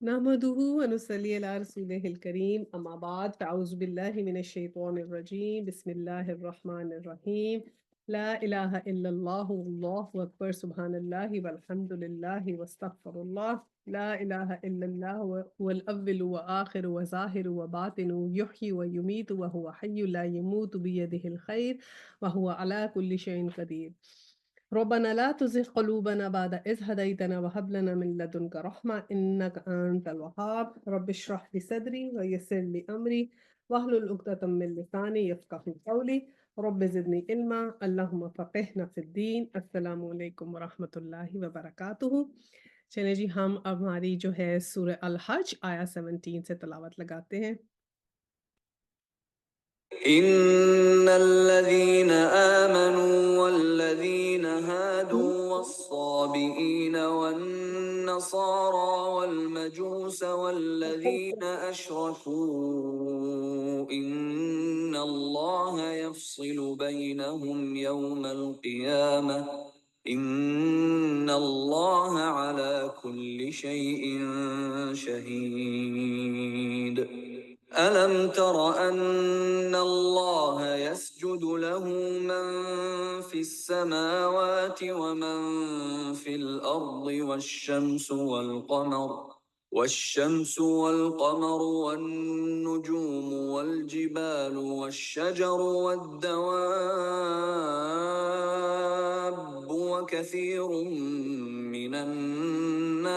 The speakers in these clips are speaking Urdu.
نحمدہ ونصلی علی رسولہ الکریم اما بعد فاعوذ باللہ من الشیطان الرجیم بسم اللہ الرحمن الرحیم لا الہ الا اللہ واللہ اکبر سبحان اللہ والحمد للہ واستغفر اللہ لا الہ الا اللہ هو الاول وآخر وظاہر وباطن یحیی ویمیت وهو حی لا يموت بیدہ الخیر وهو علی کل شیء قدیر ربنا لا تزغ قلوبنا بعد إذ هديتنا وهب لنا من لدنك رحمة إنك أنت الوهاب رب اشرح لي صدري ويسر لي أمري واحلل عقدة من لساني يفقهوا قولي رب زدني علما اللهم فقهنا في الدين السلام علیکم ورحمۃ اللہ وبرکاتہ۔ چلیں جی، ہم اب ہماری جو ہے سورہ الحج آیا 17 سے تلاوت لگاتے ہیں۔ إن الذين آمنوا والذين هادوا والصابئين والنصارى والمجوس والذين أشركوا إن الله يفصل بينهم يوم القيامة إن الله على كل شيء شهيد ألم تر أن الله يسجد له من في السماوات ومن في الأرض والشمس والقمر والنجوم والجبال والشجر والدواب وكثير من الناس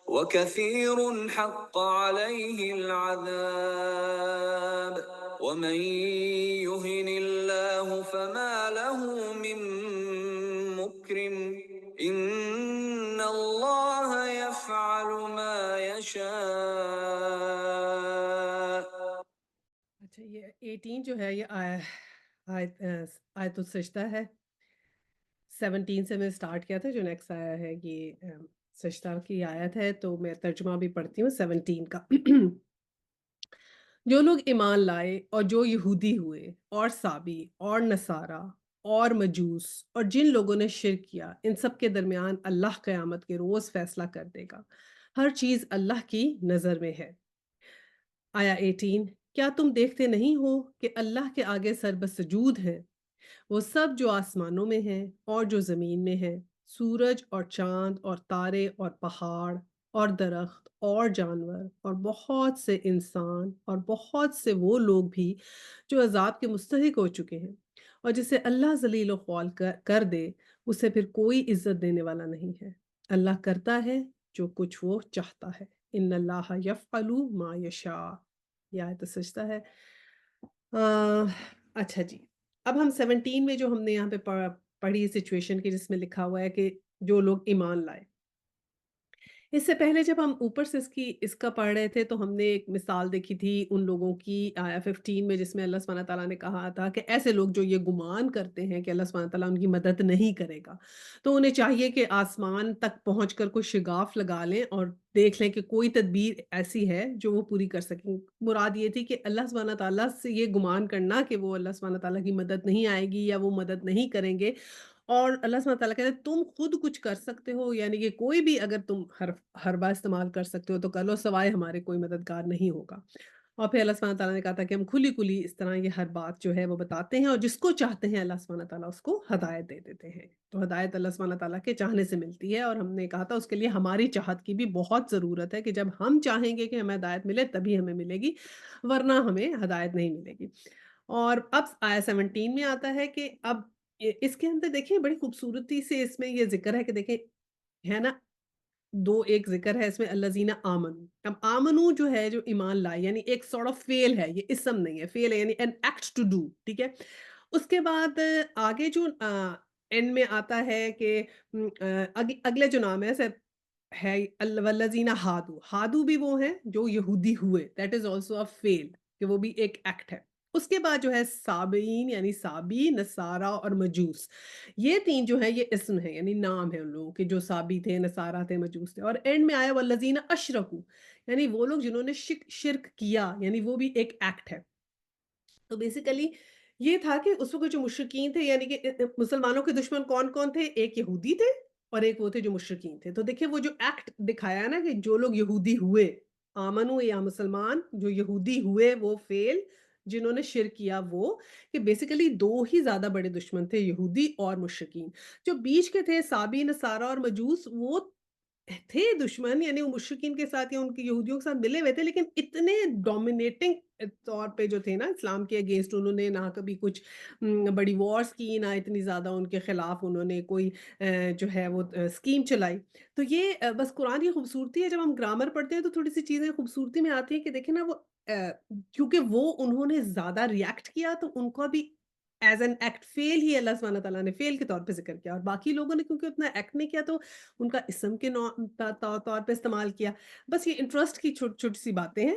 وكثير حق عليه العذاب ومن يهن الله فما له من مكرم إن الله يفعل ما يشاء۔ اچھا، یہ 18 جو ہے یہ آیت السجدہ ہے۔ 17 سے میں سٹارٹ کیا تھا، جو نیکسٹ آیا ہے یہ سجدہ کی آیت ہے، تو میں ترجمہ بھی پڑھتی ہوں 17 کا۔ جو لوگ ایمان لائے اور جو یہودی ہوئے اور صابی اور نصارہ اور مجوس اور جن لوگوں نے شرک کیا، ان سب کے درمیان اللہ قیامت کے روز فیصلہ کر دے گا۔ ہر چیز اللہ کی نظر میں ہے۔ آیا 18، کیا تم دیکھتے نہیں ہو کہ اللہ کے آگے سر بسجود ہیں وہ سب جو آسمانوں میں ہیں اور جو زمین میں ہیں، سورج اور چاند اور تارے اور پہاڑ اور درخت اور جانور اور بہت سے انسان اور بہت سے وہ لوگ بھی جو عذاب کے مستحق ہو چکے ہیں، اور جسے اللہ ذلیل و خوال کر دے اسے پھر کوئی عزت دینے والا نہیں ہے۔ اللہ کرتا ہے جو کچھ وہ چاہتا ہے۔ ان اللہ یفعل ما یشاء، یہ آیت سجدہ ہے۔ اچھا جی، اب ہم 17 میں جو ہم نے یہاں پہ پڑھی سچویشن کی، جس میں لکھا ہوا ہے کہ جو لوگ ایمان لائے۔ اس سے پہلے جب ہم اوپر سے اس کا پڑھ رہے تھے، تو ہم نے ایک مثال دیکھی تھی ان لوگوں کی آیا 15 میں، جس میں اللہ سبحانہ تعالیٰ نے کہا تھا کہ ایسے لوگ جو یہ گمان کرتے ہیں کہ اللہ سبحانہ تعالیٰ ان کی مدد نہیں کرے گا، تو انہیں چاہیے کہ آسمان تک پہنچ کر کوئی شگاف لگا لیں اور دیکھ لیں کہ کوئی تدبیر ایسی ہے جو وہ پوری کر سکیں۔ مراد یہ تھی کہ اللہ سبحانہ تعالیٰ سے یہ گمان کرنا کہ وہ اللہ سبحانہ تعالیٰ کی مدد نہیں آئے گی یا وہ مدد نہیں کریں گے، اور اللہ سبحانہ تعالیٰ کہتے ہیں تم خود کچھ کر سکتے ہو، یعنی کہ کوئی بھی اگر تم حربہ استعمال کر سکتے ہو تو کر لو، سوائے ہمارے کوئی مددگار نہیں ہوگا۔ اور پھر اللہ سبحانہ تعالیٰ نے کہا تھا کہ ہم کھلی کھلی اس طرح یہ ہر بات جو ہے وہ بتاتے ہیں، اور جس کو چاہتے ہیں اللہ سبحانہ تعالیٰ اس کو ہدایت دے دیتے ہیں۔ تو ہدایت اللہ سبحانہ تعالیٰ کے چاہنے سے ملتی ہے، اور ہم نے کہا تھا اس کے لیے ہماری چاہت کی بھی بہت ضرورت ہے، کہ جب ہم چاہیں گے کہ ہمیں ہدایت ملے تبھی ہمیں ملے گی، ورنہ ہمیں ہدایت نہیں ملے گی۔ اور اب آیا 17 میں آتا ہے کہ اب اس کے اندر دیکھیں بڑی خوبصورتی سے اس میں یہ ذکر ہے کہ دیکھیں، ہے نا، ایک ذکر ہے اس میں الذین آمنو۔ اب آمنو جو ہے، جو ایمان لائے، یعنی ایک سارٹ آف فعل ہے، یہ اسم نہیں ہے، فعل ہے، یعنی این ایکٹ ٹو ڈو، ٹھیک ہے۔ اس کے بعد آگے جو اینڈ میں آتا ہے کہ اگلے جو نام ہے ہے والذین ہادو، ہادو بھی وہ ہیں جو یہودی ہوئے، دیٹ از آلسو اے فعل، کہ وہ بھی ایک ایکٹ ہے۔ اس کے بعد جو ہے سابعین، یعنی سابی، نصارہ اور مجوس، یہ تین جو ہے یہ اسم ہے، یعنی نام ہے ان لوگوں کے، جو سابی تھے، نصارہ تھے، مجوس تھے۔ اور اینڈ میں آیا والذین اشرکوا، یعنی وہ لوگ جنہوں نے شرک کیا، یعنی وہ بھی ایک ایکٹ ہے۔ تو بیسیکلی یہ تھا کہ اس وقت جو مشرکین تھے، یعنی کہ مسلمانوں کے دشمن کون کون تھے؟ ایک یہودی تھے، اور ایک وہ تھے جو مشرکین تھے۔ تو دیکھیے وہ جو ایکٹ دکھایا ہے نا کہ جو لوگ یہودی ہوئے، آمنو یا مسلمان جو یہودی ہوئے وہ فیل، جنہوں نے شرک کیا وہ، کہ بیسیکلی 2 ہی زیادہ بڑے دشمن تھے، یہودی اور مشرکین۔ جو بیچ کے تھے صابی، نصارہ اور مجوس، وہ تھے دشمن، یعنی وہ مشرکین کے ساتھ یا ان کے یہودیوں کے ساتھ ملے ہوئے تھے، لیکن اتنے ڈومینیٹنگ طور پہ جو تھے نا اسلام کے اگینسٹ، انہوں نے نہ کبھی کچھ بڑی وارز کی، نہ اتنی زیادہ ان کے خلاف انہوں نے کوئی جو ہے وہ اسکیم چلائی۔ تو یہ بس قرآن کی خوبصورتی ہے، جب ہم گرامر پڑھتے ہیں تو تھوڑی سی چیزیں خوبصورتی میں آتی ہیں کہ دیکھیں نا وہ کیونکہ وہ انہوں نے زیادہ ریئیکٹ کیا تو ان کو بھی ایز این ایکٹ فیل ہی اللہ سبحانہ تعالیٰ نے فیل کے طور پہ ذکر کیا، اور باقی لوگوں نے کیونکہ اتنا ایکٹ نہیں کیا تو ان کا اسم کے طور پہ استعمال کیا۔ بس یہ انٹرسٹ کی چھوٹی چھوٹی سی باتیں ہیں۔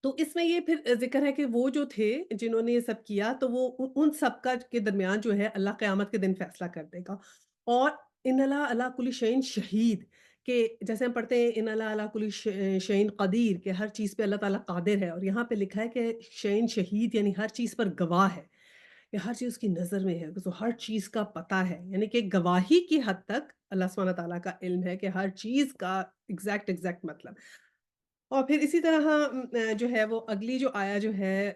تو اس میں یہ پھر ذکر ہے کہ وہ جو تھے جنہوں نے یہ سب کیا تو وہ ان سب کا کے درمیان جو ہے اللہ قیامت کے دن فیصلہ کر دے گا۔ اور ان اللہ علی کل شیء شہید، کہ جیسے ہم پڑھتے ہیں ان اللہ علی کل شیء قدیر، کہ ہر چیز پہ اللہ تعالیٰ قادر ہے، اور یہاں پہ لکھا ہے کہ شیء شہید یعنی ہر چیز پر گواہ ہے، کہ ہر چیز اس کی نظر میں ہے، تو ہر چیز کا پتہ ہے، یعنی کہ گواہی کی حد تک اللہ سبحانہ تعالیٰ کا علم ہے کہ ہر چیز کا ایگزیکٹ مطلب۔ اور پھر اسی طرح جو ہے وہ اگلی جو آیا جو ہے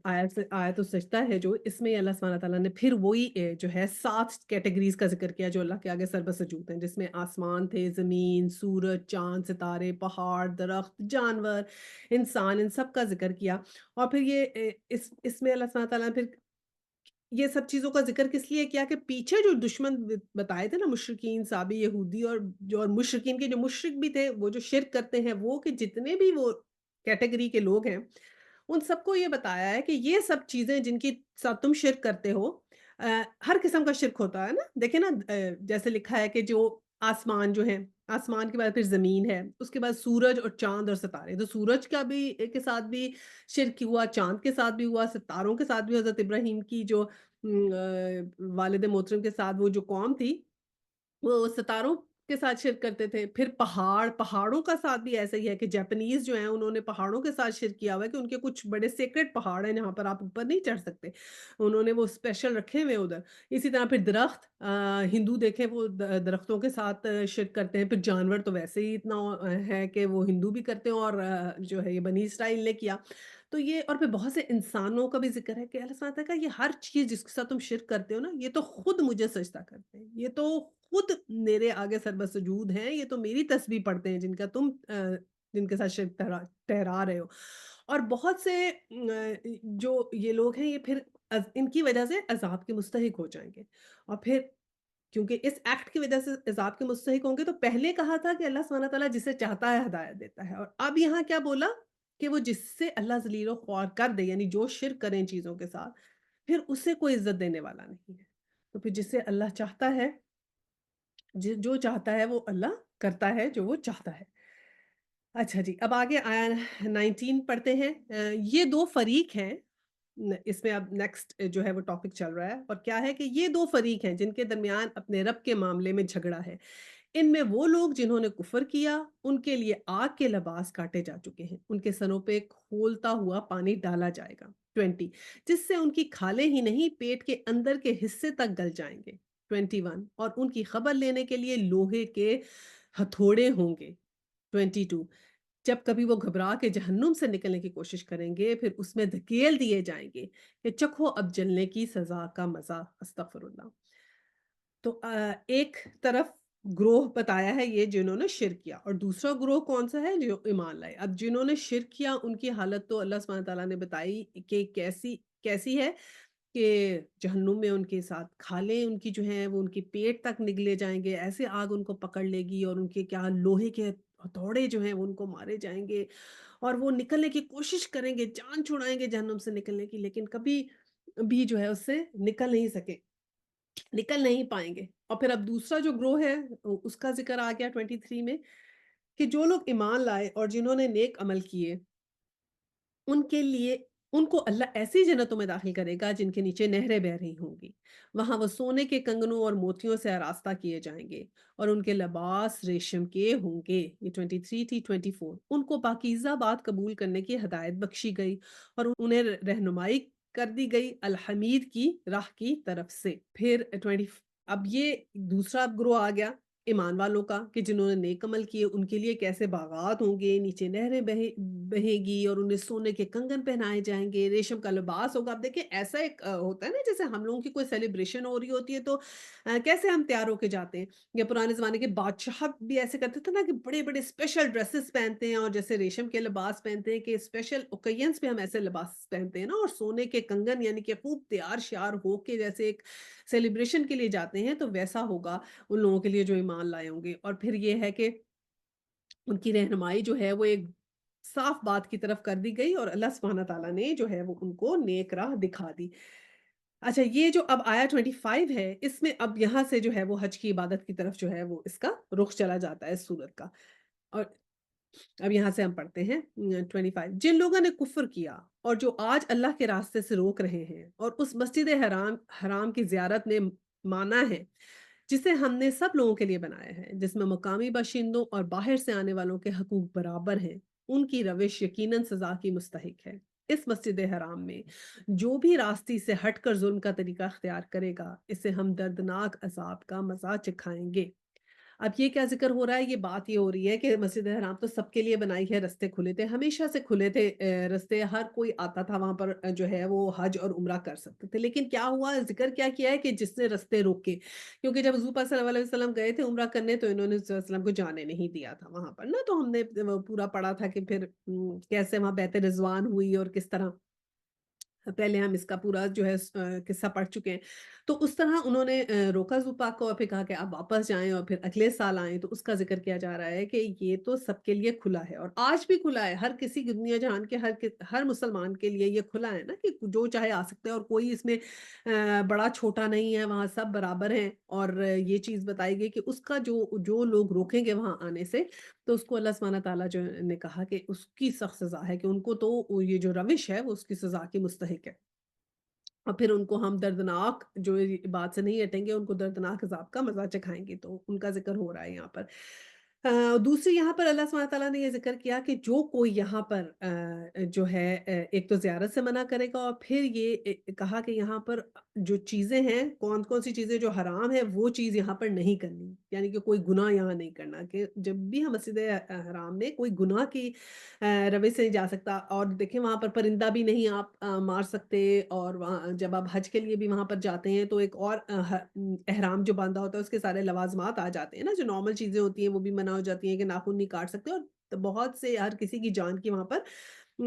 آیت السجدہ ہے، جو اس میں اللہ سبحانہ تعالیٰ نے پھر وہی جو ہے 7 کیٹیگریز کا ذکر کیا جو اللہ کے آگے سر بسجود ہیں، جس میں آسمان تھے، زمین، سورج، چاند، ستارے، پہاڑ، درخت، جانور، انسان، ان سب کا ذکر کیا۔ اور پھر یہ اس میں اللہ سبحانہ تعالیٰ نے پھر یہ سب چیزوں کا ذکر کس لیے کیا کہ پیچھے جو دشمن بتائے تھے نا، مشرکین، سابی یہودی، اور مشرکین کے جو مشرک بھی تھے، وہ جو شرک کرتے ہیں، وہ کہ جتنے بھی وہ کیٹیگری کے لوگ ہیں، ان سب کو یہ بتایا ہے کہ یہ سب چیزیں جن کی ساتھ تم شرک کرتے ہو، ہر قسم کا شرک ہوتا ہے نا، دیکھیں نا جیسے لکھا ہے کہ جو آسمان جو ہے، آسمان کے بعد پھر زمین ہے، اس کے بعد سورج اور چاند اور ستارے، تو سورج کا بھی کے ساتھ بھی شرک ہوا، چاند کے ساتھ بھی ہوا، ستاروں کے ساتھ بھی حضرت ابراہیم کی جو والد محترم کے ساتھ وہ جو قوم تھی، وہ ستاروں کے ساتھ شرک کرتے تھے۔ پھر پہاڑوں کا ساتھ بھی ایسا ہی ہے کہ جاپنیز جو ہیں انہوں نے پہاڑوں کے ساتھ شرک کیا ہوا ہے کہ ان کے کچھ بڑے سیکرٹ پہاڑ ہیں جہاں پر آپ اوپر نہیں چڑھ سکتے، انہوں نے وہ اسپیشل رکھے ہوئے ادھر۔ اسی طرح پھر درخت، ہندو دیکھیں وہ درختوں کے ساتھ شرک کرتے ہیں۔ پھر جانور تو ویسے ہی اتنا ہے کہ وہ ہندو بھی کرتے ہیں، اور جو ہے یہ بنی اسرائیل نے کیا۔ تو یہ اور پھر بہت سے انسانوں کا بھی ذکر ہے کہ اللہ سبحانہ وتعالیٰ کا یہ ہر چیز جس کے ساتھ تم شرک کرتے ہو نا، یہ تو خود مجھے سجدہ کرتے ہیں، یہ تو خود میرے آگے سر بسجود ہیں، یہ تو میری تسبیح پڑھتے ہیں جن کا تم جن کے ساتھ شرک ٹھہرا رہے ہو۔ اور بہت سے جو یہ لوگ ہیں یہ پھر ان کی وجہ سے عذاب کے مستحق ہو جائیں گے۔ اور پھر کیونکہ اس ایکٹ کی وجہ سے عذاب کے مستحق ہوں گے، تو پہلے کہا تھا کہ اللہ سبحانہ تعالیٰ جسے چاہتا ہے ہدایت دیتا ہے، اور اب یہاں کیا بولا کہ وہ جس سے اللہ ذلیل و خوار کر دے، یعنی جو شرک کریں ان چیزوں کے ساتھ، پھر اسے کوئی عزت دینے والا نہیں ہے۔ تو پھر جسے اللہ چاہتا ہے، جو چاہتا ہے وہ اللہ کرتا ہے جو وہ چاہتا ہے۔ اچھا جی، اب آگے آیا 19 پڑھتے ہیں۔ یہ 2 فریق ہیں، اس میں اب نیکسٹ جو ہے وہ ٹاپک چل رہا ہے، اور کیا ہے کہ یہ 2 فریق ہیں جن کے درمیان اپنے رب کے معاملے میں جھگڑا ہے۔ ان میں وہ لوگ جنہوں نے کفر کیا، ان کے لیے آگ کے لباس کاٹے جا چکے ہیں، ان کے سروں پہ کھولتا ہوا پانی ڈالا جائے گا۔ 20 جس سے ان کی کھالیں ہی نہیں پیٹ کے اندر کے حصے تک گل جائیں گے۔ 21 اور ان کی خبر لینے کے لیے لوہے کے ہتھوڑے ہوں گے۔ 22 جب کبھی وہ گھبرا کے جہنم سے نکلنے کی کوشش کریں گے، پھر اس میں دھکیل دیے جائیں گے کہ چکھو اب جلنے کی سزا کا مزہ۔ استغفر اللہ۔ تو ایک طرف گروہ بتایا ہے یہ جنہوں نے شرک کیا، اور دوسرا گروہ کون سا ہے جو ایمان لائے۔ اب جنہوں نے شرک کیا ان کی حالت تو اللہ سبحانہ تعالیٰ نے بتائی کہ کیسی ہے، کہ جہنم میں ان کے ساتھ کھالیں ان کی جو ہیں وہ ان کے پیٹ تک نگلے جائیں گے، ایسے آگ ان کو پکڑ لے گی، اور ان کے کیا لوہے کے ہتھوڑے جو ہیں وہ ان کو مارے جائیں گے، اور وہ نکلنے کی کوشش کریں گے، جان چھڑائیں گے جہنم سے نکلنے کی، لیکن کبھی بھی جو ہے اس سے نکل نہیں پائیں گے۔ اور پھر اب دوسرا جو گروہ ہے اس کا ذکر آ گیا 23 میں، کہ جو لوگ ایمان لائے اور جنہوں نے نیک عمل کیے، ان کے لیے ان کو اللہ ایسی جنتوں میں داخل کرے گا جن کے نیچے نہریں بہ رہی ہوں گی، وہاں وہ سونے کے کنگنوں اور موتیوں سے آراستہ کیے جائیں گے، اور ان کے لباس ریشم کے ہوں گے۔ یہ 23 تھی۔ 24 ان کو پاکیزہ بات قبول کرنے کی ہدایت بخشی گئی، اور انہیں رہنمائی کر دی گئی الحمید کی راہ کی طرف سے۔ پھر اب یہ دوسرا گروہ آ گیا ایمان والوں کا کہ جنہوں نے نیک عمل کیے، ان کے لیے کیسے باغات ہوں گے، نیچے نہریں بہیں گی اور انہیں سونے کے کنگن پہنائے جائیں گے، ریشم کا لباس ہوگا۔ اب دیکھیں ایسا ایک ہوتا ہے نا جیسے ہم لوگوں کی کوئی سیلیبریشن ہو رہی ہوتی ہے تو کیسے ہم تیار ہو کے جاتے ہیں، یا پرانے زمانے کے بادشاہ بھی ایسے کرتے تھے نا کہ بڑے بڑے اسپیشل ڈریسز پہنتے ہیں اور جیسے ریشم کے لباس پہنتے ہیں کہ اسپیشل اوکیزنس پہ ہم ایسے لباس پہنتے ہیں نا، اور سونے کے کنگن یعنی کہ خوب تیار شیار ہو کے جیسے ایک سیلیبریشن کے لیے جاتے ہیں، تو ویسا ہوگا ان لوگوں کے لیے جو ایمان لائے ہوں گے۔ اور پھر یہ ہے کہ ان کی رہنمائی جو ہے وہ ایک صاف بات کی طرف کر دی گئی اور اللہ سبحانہ تعالیٰ نے جو ہے وہ ان کو نیک راہ دکھا دی۔ اچھا یہ جو اب آیا 25 ہے، اس میں اب یہاں سے جو ہے وہ حج کی عبادت کی طرف جو ہے وہ اس کا رخ چلا جاتا ہے اس سورت کا۔ اور اب یہاں سے ہم پڑھتے ہیں 25، جن لوگوں نے کفر کیا اور جو آج اللہ کے راستے سے روک رہے ہیں اور اس مسجد حرام کی زیارت میں مانا ہے جسے ہم نے سب لوگوں کے لیے بنایا ہے، جس میں مقامی باشندوں اور باہر سے آنے والوں کے حقوق برابر ہیں، ان کی روش یقیناً سزا کی مستحق ہے۔ اس مسجد حرام میں جو بھی راستی سے ہٹ کر ظلم کا طریقہ اختیار کرے گا، اسے ہم دردناک عذاب کا مزہ چکھائیں گے۔ اب یہ کیا ذکر ہو رہا ہے؟ یہ بات یہ ہو رہی ہے کہ مسجد حرام تو سب کے لیے بنائی ہے، رستے کھلے تھے، ہمیشہ سے کھلے تھے رستے، ہر کوئی آتا تھا وہاں پر جو ہے وہ حج اور عمرہ کر سکتے تھے۔ لیکن کیا ہوا، ذکر کیا کیا ہے کہ جس نے رستے روکے، کیونکہ جب حضور پاک صلی اللہ علیہ وسلم گئے تھے عمرہ کرنے تو انہوں نے صلی اللہ علیہ وسلم کو جانے نہیں دیا تھا وہاں پر نا، تو ہم نے وہ پورا پڑھا تھا کہ پھر کیسے وہاں بیعت رضوان ہوئی اور کس طرح، پہلے ہم اس کا پورا جو ہے قصہ پڑھ چکے ہیں۔ تو اس طرح انہوں نے روکا حضور پاک کو اور پھر کہا کہ آپ واپس جائیں اور پھر اگلے سال آئیں، تو اس کا ذکر کیا جا رہا ہے کہ یہ تو سب کے لیے کھلا ہے اور آج بھی کھلا ہے، ہر کسی کی دنیا جہان کے ہر مسلمان کے لیے یہ کھلا ہے نا، کہ جو چاہے آ سکتے ہیں اور کوئی اس میں بڑا چھوٹا نہیں ہے، وہاں سب برابر ہیں۔ اور یہ چیز بتائی گئی کہ اس کا جو لوگ روکیں گے وہاں آنے سے، تو اس کو اللہ سبحانہ تعالیٰ جو نے کہا کہ اس کی سخت سزا ہے، کہ ان کو تو یہ جو روش ہے وہ اس کی سزا کی مستحق ہے، اور پھر ان کو ہم دردناک جو بات سے نہیں ہٹیں گے، ان کو دردناک عذاب کا مزہ چکھائیں گے، تو ان کا ذکر ہو رہا ہے یہاں پر۔ دوسری یہاں پر اللہ سبحانہ تعالیٰ نے یہ ذکر کیا کہ جو کوئی یہاں پر جو ہے ایک تو زیارت سے منع کرے گا، اور پھر یہ کہا کہ یہاں پر جو چیزیں ہیں، کون کون سی چیزیں جو حرام ہے وہ چیز یہاں پر نہیں کرنی، یعنی کہ کوئی گناہ یہاں نہیں کرنا، کہ جب بھی ہم مسجد حرام میں کوئی گناہ کی روے سے نہیں جا سکتا۔ اور دیکھیں وہاں پر پرندہ بھی نہیں آپ مار سکتے، اور وہاں جب آپ حج کے لیے بھی وہاں پر جاتے ہیں تو ایک اور احرام جو باندھا ہوتا ہے اس کے سارے لوازمات آ جاتے ہیں نا، جو نارمل چیزیں ہوتی ہیں وہ بھی منع ہو جاتی ہیں، کہ ناخن نہیں کاٹ سکتے، اور بہت سے ہر کسی کی جان کی وہاں پر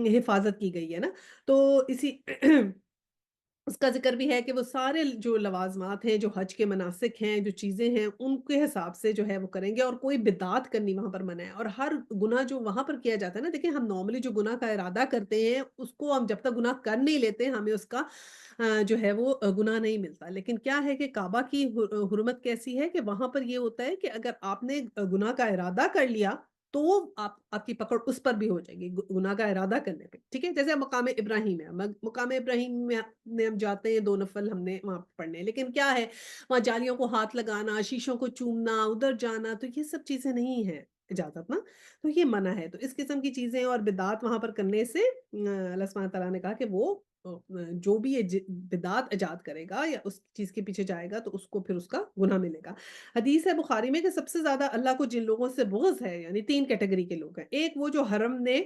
حفاظت کی گئی ہے نا۔ تو اسی اس کا ذکر بھی ہے کہ وہ سارے جو لوازمات ہیں، جو حج کے مناسک ہیں، جو چیزیں ہیں، ان کے حساب سے جو ہے وہ کریں گے، اور کوئی بدعت کرنی وہاں پر منع ہے۔ اور ہر گناہ جو وہاں پر کیا جاتا ہے نا، دیکھیں ہم نارملی جو گناہ کا ارادہ کرتے ہیں اس کو ہم جب تک گناہ کر نہیں لیتے ہمیں اس کا جو ہے وہ گناہ نہیں ملتا۔ لیکن کیا ہے کہ کعبہ کی حرمت کیسی ہے کہ وہاں پر یہ ہوتا ہے کہ اگر آپ نے گناہ کا ارادہ کر لیا تو آپ کی پکڑ اس پر بھی ہو جائے گی، گناہ کا ارادہ کرنے پہ، ٹھیک ہے؟ جیسے مقام ابراہیم ہے، مقام ابراہیم میں ہم جاتے ہیں، 2 نفل ہم نے وہاں پڑھنے ہیں، لیکن کیا ہے وہاں جالیوں کو ہاتھ لگانا، شیشوں کو چومنا، ادھر جانا، تو یہ سب چیزیں نہیں ہیں اجازت نا، تو یہ منع ہے۔ تو اس قسم کی چیزیں اور بدعات وہاں پر کرنے سے اللہ سبحانہ تعالیٰ نے کہا کہ وہ جو بھی یہ بدعات ایجاد کرے گا یا اس چیز کے پیچھے جائے گا تو اس کو پھر اس کا گناہ ملے گا۔ حدیث ہے بخاری میں کہ سب سے زیادہ اللہ کو جن لوگوں سے بغض ہے، یعنی 3 کیٹیگری کے لوگ ہیں، ایک وہ جو حرم نے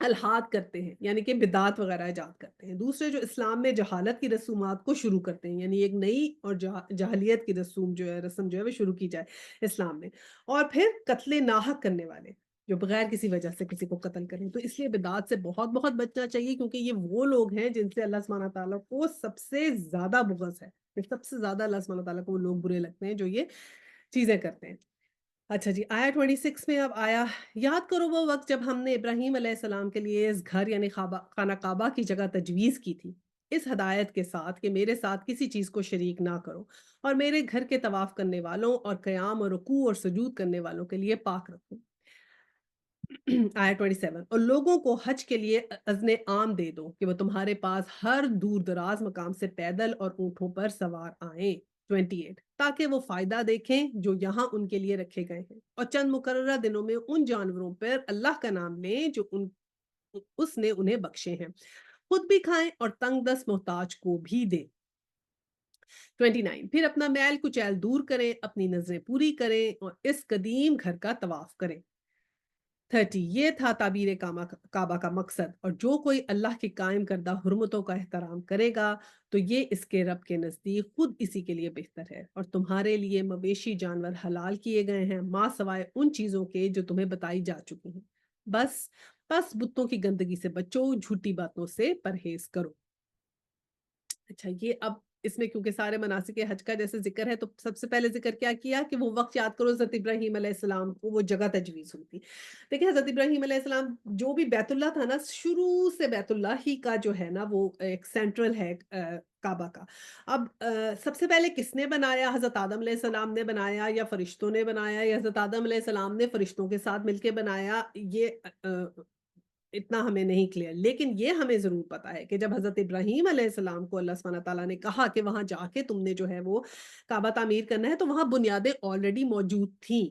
الحاد کرتے ہیں، یعنی کہ بدعت وغیرہ ایجاد کرتے ہیں، دوسرے جو اسلام میں جہالت کی رسومات کو شروع کرتے ہیں، یعنی ایک نئی اور جاہلیت کی رسم جو ہے وہ شروع کی جائے اسلام میں، اور پھر قتل ناحق کرنے والے جو بغیر کسی وجہ سے کسی کو قتل کریں، تو اس لیے بدعت سے بہت بہت بچنا چاہیے، کیونکہ یہ وہ لوگ ہیں جن سے اللہ سبحانہ تعالیٰ کو سب سے زیادہ بغض ہے، سب سے زیادہ اللہ سبحانہ تعالیٰ کو وہ لوگ برے لگتے ہیں جو یہ چیزیں کرتے ہیں۔ اچھا جی، آیا 26 میں اب آیا، یاد کرو وہ وقت جب ہم نے ابراہیم علیہ السلام کے لیے اس گھر یعنی خانہ کعبہ کی جگہ تجویز کی تھی، اس ہدایت کے ساتھ کہ میرے ساتھ کسی چیز کو شریک نہ کرو، اور میرے گھر کے طواف کرنے والوں اور قیام اور رکوع اور سجود کرنے والوں کے لیے پاک رکھو۔ آیا 27، اور لوگوں کو حج کے لیے اذن عام دے دو کہ وہ تمہارے پاس ہر دور دراز مقام سے پیدل اور اونٹوں پر سوار آئیں۔ 28، تاکہ وہ فائدہ دیکھیں جو یہاں ان کے لیے رکھے گئے ہیں، اور چند مقررہ دنوں میں ان جانوروں پر اللہ کا نام لیں جو اس نے انہیں بخشے ہیں، خود بھی کھائیں اور تنگ دست محتاج کو بھی دیں۔ 29 پھر اپنا میل کچیل دور کریں، اپنی نظریں پوری کریں اور اس قدیم گھر کا طواف کریں۔ 30 یہ تھا تعبیر کعبہ کا مقصد، اور جو کوئی اللہ کی قائم کردہ حرمتوں کا احترام کرے گا تو یہ اس کے رب کے نزدیک خود اسی کے لیے بہتر ہے، اور تمہارے لیے مویشی جانور حلال کیے گئے ہیں ماں سوائے ان چیزوں کے جو تمہیں بتائی جا چکی ہیں۔ بس بس بتوں کی گندگی سے بچو، جھوٹی باتوں سے پرہیز کرو۔ اچھا، یہ اب اس میں کیونکہ سارے مناسک حج کا جیسے ذکر ہے تو سب سے پہلے ذکر کیا کیا کہ وہ وقت یاد کرو حضرت ابراہیم علیہ السلام کو وہ جگہ تجویز ہوئی تھی۔ دیکھیں حضرت ابراہیم علیہ السلام جو بھی بیت اللہ تھا نا، شروع سے بیت اللہ ہی کا جو ہے نا وہ ایک سینٹرل ہے کعبہ کا۔ اب سب سے پہلے کس نے بنایا؟ حضرت آدم علیہ السلام نے بنایا یا فرشتوں نے بنایا یا حضرت آدم علیہ السلام نے فرشتوں کے ساتھ مل کے بنایا؟ یہ اتنا ہمیں نہیں کلیئر، لیکن یہ ہمیں ضرور پتا ہے کہ جب حضرت ابراہیم علیہ السلام کو اللہ سبحانہ تعالیٰ نے کہا کہ وہاں جا کے تم نے جو ہے وہ کعبہ تعمیر کرنا ہے، تو وہاں بنیادیں آلریڈی موجود تھیں،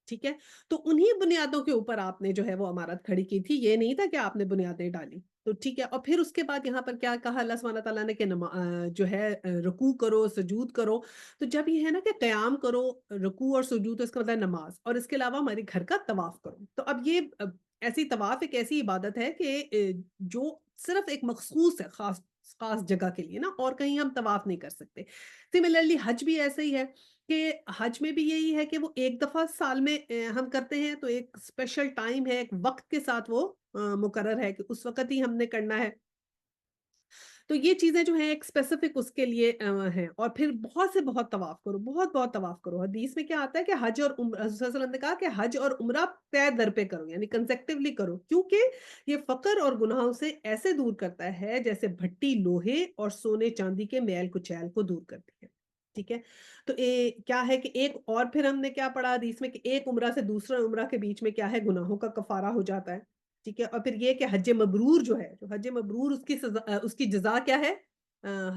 ٹھیک ہے؟ تو انہی بنیادوں کے اوپر آپ نے جو ہے وہ عمارت کھڑی کی تھی، یہ نہیں تھا کہ آپ نے بنیادیں ڈالی۔ تو ٹھیک ہے، اور پھر اس کے بعد یہاں پر کیا کہا اللہ سبحانہ تعالیٰ نے کہ جو ہے رکوع کرو، سجود کرو۔ تو جب یہ ہے نا کہ قیام کرو، رکوع اور سجود، تو اس کا مطلب ہے نماز، اور اس کے علاوہ ہمارے گھر کا طواف کرو۔ تو اب یہ ایسی طواف ایک ایسی عبادت ہے کہ جو صرف ایک مخصوص ہے، خاص خاص جگہ کے لیے نا، اور کہیں ہم طواف نہیں کر سکتے۔ سملرلی حج بھی ایسے ہی ہے کہ حج میں بھی یہی ہے کہ وہ ایک دفعہ سال میں ہم کرتے ہیں، تو ایک اسپیشل ٹائم ہے، ایک وقت کے ساتھ وہ مقرر ہے کہ اس وقت ہی ہم نے کرنا ہے۔ تو یہ چیزیں جو ہیں ایک اسپیسیفک اس کے لیے ہیں، اور پھر بہت سے بہت طواف کرو، بہت بہت طواف کرو۔ حدیث میں کیا آتا ہے کہ حج اور عمرہ، حضرت صلی اللہ علیہ وسلم نے کہا کہ حج اور عمرہ طے در پہ کرو، یعنی کنسیکٹیولی کرو، کیونکہ یہ فقر اور گناہوں سے ایسے دور کرتا ہے جیسے بھٹی لوہے اور سونے چاندی کے میل کچیل کو دور کرتی ہے، ٹھیک ہے؟ تو کیا ہے کہ ایک اور پھر ہم نے کیا پڑھا حدیث میں کہ ایک عمرہ سے دوسرے عمرہ کے بیچ میں کیا ہے، گناہوں کا کفارہ ہو جاتا ہے، ٹھیک ہے؟ اور پھر یہ کہ حج مبرور جو ہے، جو حج مبرور اس کی سزا، اس کی جزا کیا ہے؟